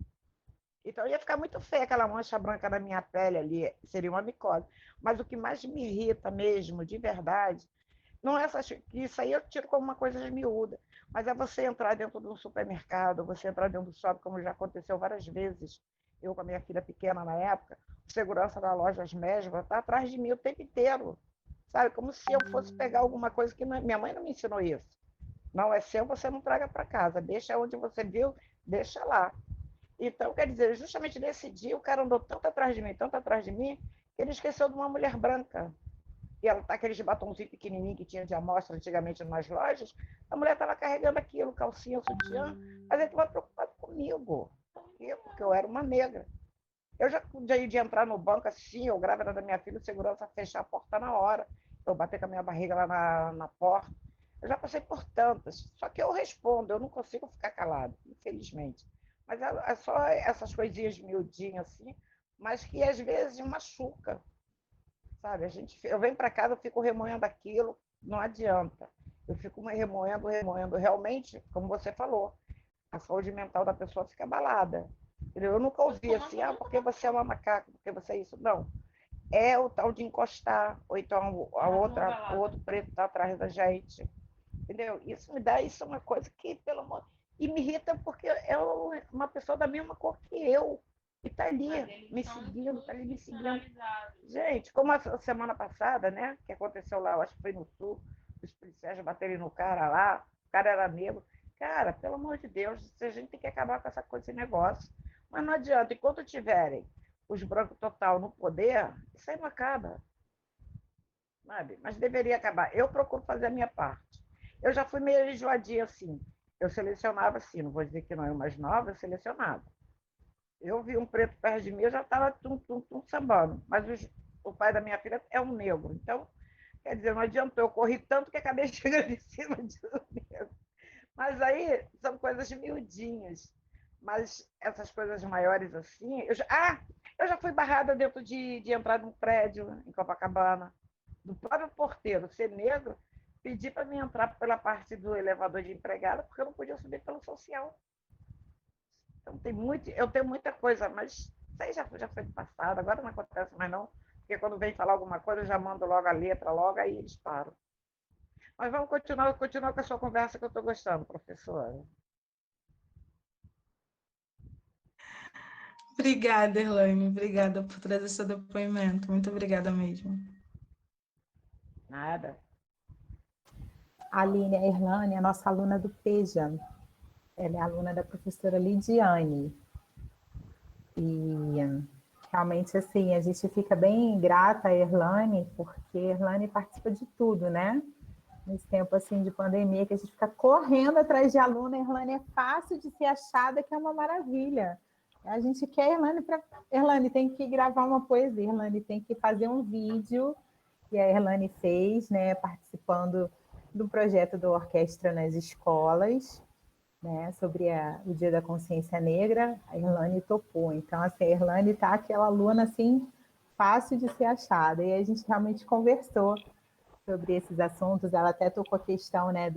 Então, ia ficar muito feia aquela mancha branca na minha pele ali, seria uma micose. Mas o que mais me irrita mesmo, de verdade, não é isso aí eu tiro como uma coisa de miúda, mas é você entrar dentro de um supermercado, você entrar dentro do shopping, como já aconteceu várias vezes, eu com a minha filha pequena na época, o segurança da loja Mesbla está atrás de mim o tempo inteiro, sabe? Como se eu fosse pegar alguma coisa que minha mãe não me ensinou isso. Não é seu, você não traga para casa, deixa onde você viu, deixa lá. Então, quer dizer, justamente nesse dia, o cara andou tanto atrás de mim, que ele esqueceu de uma mulher branca. E ela tá aqueles batonzinhos pequenininhos que tinha de amostra antigamente nas lojas, a mulher estava carregando aquilo, calcinha, sutiã, mas ele estava preocupado comigo, porque eu era uma negra. Eu já podia de entrar no banco assim, eu grávida da minha filha, o segurança fechar a porta na hora. Eu bater com a minha barriga lá na porta. Eu já passei por tantas, só que eu respondo, eu não consigo ficar calado, infelizmente. Mas é só essas coisinhas miudinhas assim, mas que às vezes machuca, sabe? Eu venho para casa, eu fico remoendo aquilo, não adianta. Eu fico remoendo, remoendo. Realmente, como você falou, a saúde mental da pessoa fica abalada. Eu nunca ouvi assim, porque você é uma macaca, porque você é isso. Não. É o tal de encostar, ou então o outro preto está atrás da gente. Entendeu? Isso é uma coisa que, pelo amor. E me irrita porque é uma pessoa da mesma cor que eu. E está ali me seguindo, está ali me seguindo. Gente, como a semana passada, né? Que aconteceu lá, eu acho que foi no sul, os policiais baterem no cara lá, o cara era negro. Cara, pelo amor de Deus, a gente tem que acabar com essa coisa, esse negócio. Mas não adianta, enquanto tiverem os brancos total no poder, isso aí não acaba. Sabe? Mas deveria acabar. Eu procuro fazer a minha parte. Eu já fui meio enjoadinha assim. Eu selecionava assim, não vou dizer que não é mais nova, eu selecionava. Eu vi um preto perto de mim, eu já estava tum sambando. Mas o pai da minha filha é um negro. Então, quer dizer, não adiantou. Eu corri tanto que acabei chegando em cima de um negro. Mas aí são coisas miudinhas. Mas essas coisas maiores assim. Eu já fui barrada dentro de entrar num prédio em Copacabana. Do próprio porteiro ser negro, pedir para mim entrar pela parte do elevador de empregada, porque eu não podia subir pelo social. Então, eu tenho muita coisa, mas isso aí já foi do passado, agora não acontece mais não, porque quando vem falar alguma coisa, eu já mando logo a letra, logo aí eles param. Mas vamos continuar com a sua conversa que eu estou gostando, professora. Obrigada, Erlane. Obrigada por trazer seu depoimento. Muito obrigada mesmo. Nada. A Aline, a Erlane, a nossa aluna do PEJA. Ela é aluna da professora Lidiane. E realmente, assim, a gente fica bem grata a Erlane, porque a Erlane participa de tudo, né? Nesse tempo, assim, de pandemia, que a gente fica correndo atrás de aluna, a Erlane é fácil de ser achada, que é uma maravilha. A gente quer Erlane para... Erlane tem que gravar uma poesia, Erlane tem que fazer um vídeo, que a Erlane fez, né, participando do projeto do Orquestra nas Escolas, né, sobre o Dia da Consciência Negra, a Erlane topou. Então, assim, a Erlane está aquela aluna, assim, fácil de ser achada. E a gente realmente conversou sobre esses assuntos. Ela até tocou a questão, né,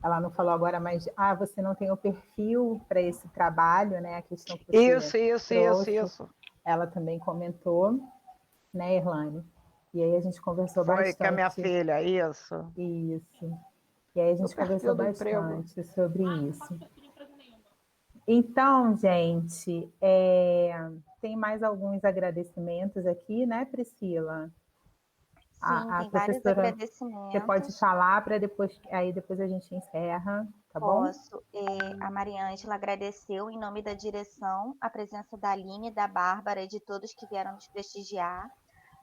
ela não falou agora, mas você não tem o perfil para esse trabalho, né? A questão que você trouxe. Isso. Ela também comentou, né, Erlane? E aí a gente conversou bastante. Foi com a minha filha, isso. Isso. E aí a gente conversou bastante sobre isso. Então, gente, tem mais alguns agradecimentos aqui, né, Priscila? Sim, tem vários agradecimentos. Você pode falar para depois a gente encerra, tá bom? Posso. A Maria Ângela agradeceu, em nome da direção, a presença da Aline, da Bárbara e de todos que vieram nos prestigiar.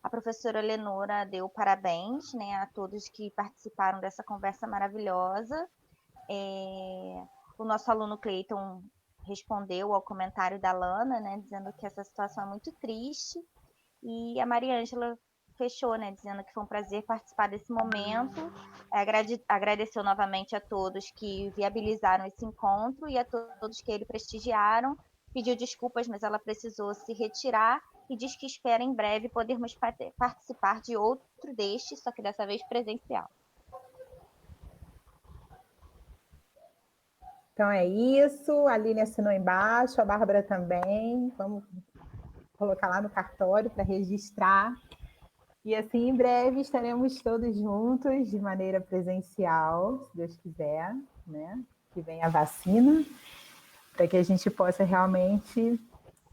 A professora Lenora deu parabéns, né, a todos que participaram dessa conversa maravilhosa. O nosso aluno Cleiton respondeu ao comentário da Lana, né, dizendo que essa situação é muito triste. E a Maria Ângela fechou, né, dizendo que foi um prazer participar desse momento. Agradeceu novamente a todos que viabilizaram esse encontro e a todos que ele prestigiaram. Pediu desculpas, mas ela precisou se retirar e diz que espera em breve podermos participar de outro deste, só que dessa vez presencial. Então é isso, a Aline assinou embaixo, a Bárbara também. Vamos colocar lá no cartório para registrar. E assim, em breve estaremos todos juntos de maneira presencial, se Deus quiser, né? Que venha a vacina, para que a gente possa realmente,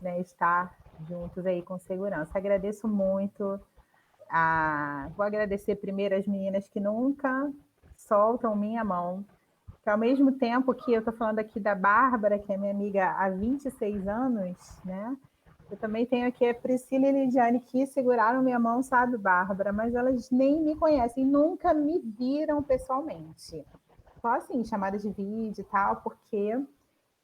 né, estar juntos aí com segurança. Agradeço muito. Vou agradecer primeiro as meninas que nunca soltam minha mão, que ao mesmo tempo que eu estou falando aqui da Bárbara, que é minha amiga há 26 anos, né? Eu também tenho aqui a Priscila e a Lidiane, que seguraram minha mão, sabe, Bárbara? Mas elas nem me conhecem, nunca me viram pessoalmente. Só assim, chamadas de vídeo e tal, porque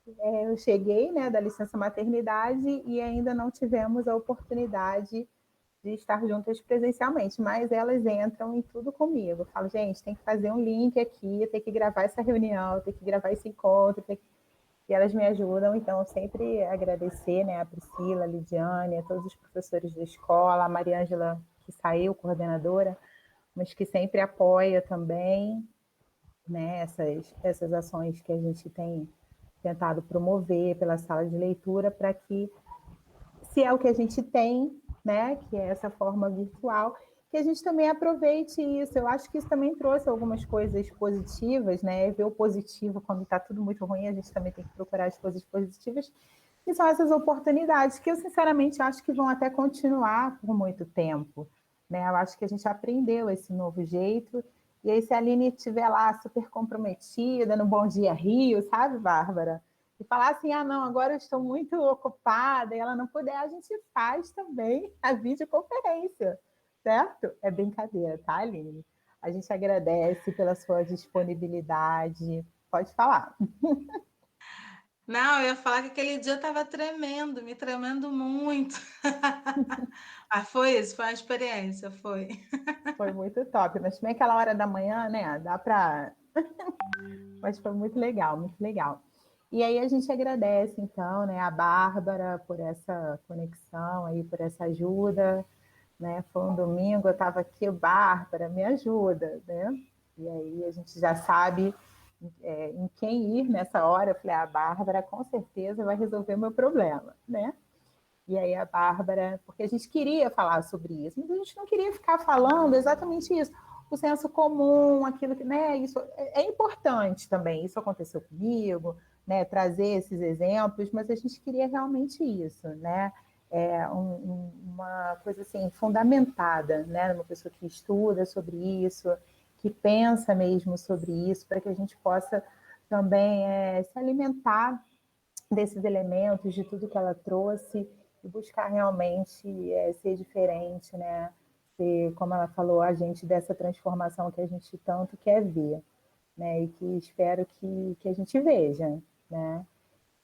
eu cheguei, né, da licença maternidade e ainda não tivemos a oportunidade de estar juntas presencialmente, mas elas entram em tudo comigo. Eu falo, gente, tem que fazer um link aqui, tem que gravar essa reunião, tem que gravar esse encontro, e elas me ajudam, então sempre agradecer, né, a Priscila, a Lidiane, a todos os professores da escola, a Mariângela, que saiu, coordenadora, mas que sempre apoia também, né, essas ações que a gente tem tentado promover pela sala de leitura, para que, se é o que a gente tem, né, que é essa forma virtual, que a gente também aproveite isso. Eu acho que isso também trouxe algumas coisas positivas, né? Ver o positivo quando está tudo muito ruim, a gente também tem que procurar as coisas positivas, e são essas oportunidades que eu, sinceramente, acho que vão até continuar por muito tempo, né? Eu acho que a gente aprendeu esse novo jeito, e aí se a Aline estiver lá super comprometida, no Bom Dia Rio, sabe, Bárbara? E falar assim, ah, não, agora eu estou muito ocupada, e ela não puder, a gente faz também a videoconferência, certo? É brincadeira, tá, Aline? A gente agradece pela sua disponibilidade. Pode falar. Não, eu ia falar que aquele dia eu estava tremendo, me tremendo muito. Ah, foi isso, foi uma experiência, foi. Foi muito top. Mas também aquela hora da manhã, né? Dá para. Mas foi muito legal, muito legal. E aí a gente agradece, então, né, a Bárbara por essa conexão aí, por essa ajuda, né? Foi um domingo, eu estava aqui, Bárbara, me ajuda, né? E aí a gente já sabe em quem ir nessa hora. Eu falei, a Bárbara com certeza vai resolver meu problema, né? E aí a Bárbara, porque a gente queria falar sobre isso, mas a gente não queria ficar falando exatamente isso. O senso comum, aquilo que, né, isso é importante também. Isso aconteceu comigo, né, trazer esses exemplos, mas a gente queria realmente isso, né? Uma coisa assim fundamentada, né, uma pessoa que estuda sobre isso, que pensa mesmo sobre isso, para que a gente possa também se alimentar desses elementos, de tudo que ela trouxe, e buscar realmente ser diferente, né? Ser, como ela falou, agente dessa transformação que a gente tanto quer ver, né? E que espero que a gente veja, né?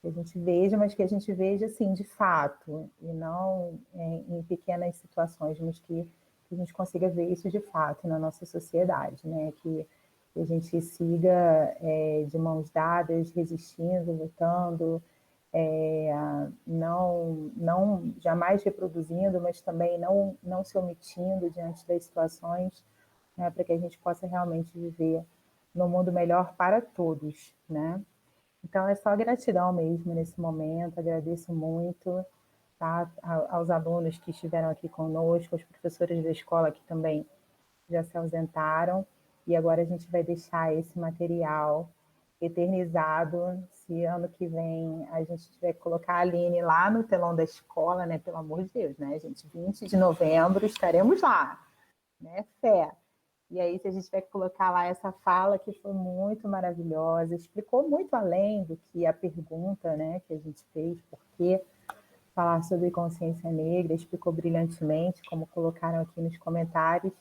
Que a gente veja, mas que a gente veja, assim, de fato, e não em pequenas situações, mas que a gente consiga ver isso de fato na nossa sociedade, né? Que a gente siga de mãos dadas, resistindo, lutando, não jamais reproduzindo, mas também não se omitindo diante das situações, né, para que a gente possa realmente viver num mundo melhor para todos, né? Então é só gratidão mesmo nesse momento, agradeço muito, tá, aos alunos que estiveram aqui conosco, aos professores da escola que também já se ausentaram, e agora a gente vai deixar esse material eternizado. Se ano que vem a gente tiver que colocar a Aline lá no telão da escola, né? Pelo amor de Deus, né, gente? 20 de novembro estaremos lá, né? Fé. E aí, se a gente tiver que colocar lá essa fala que foi muito maravilhosa, explicou muito além do que a pergunta, né, que a gente fez, por que falar sobre consciência negra, explicou brilhantemente, como colocaram aqui nos comentários,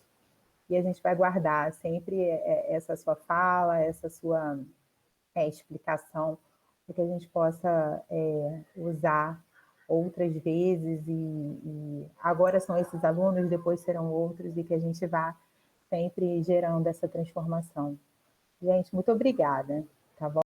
e a gente vai guardar sempre essa sua fala, essa sua explicação, para que a gente possa usar outras vezes, e agora são esses alunos, depois serão outros, e que a gente vá sempre gerando essa transformação. Gente, muito obrigada, tá bom?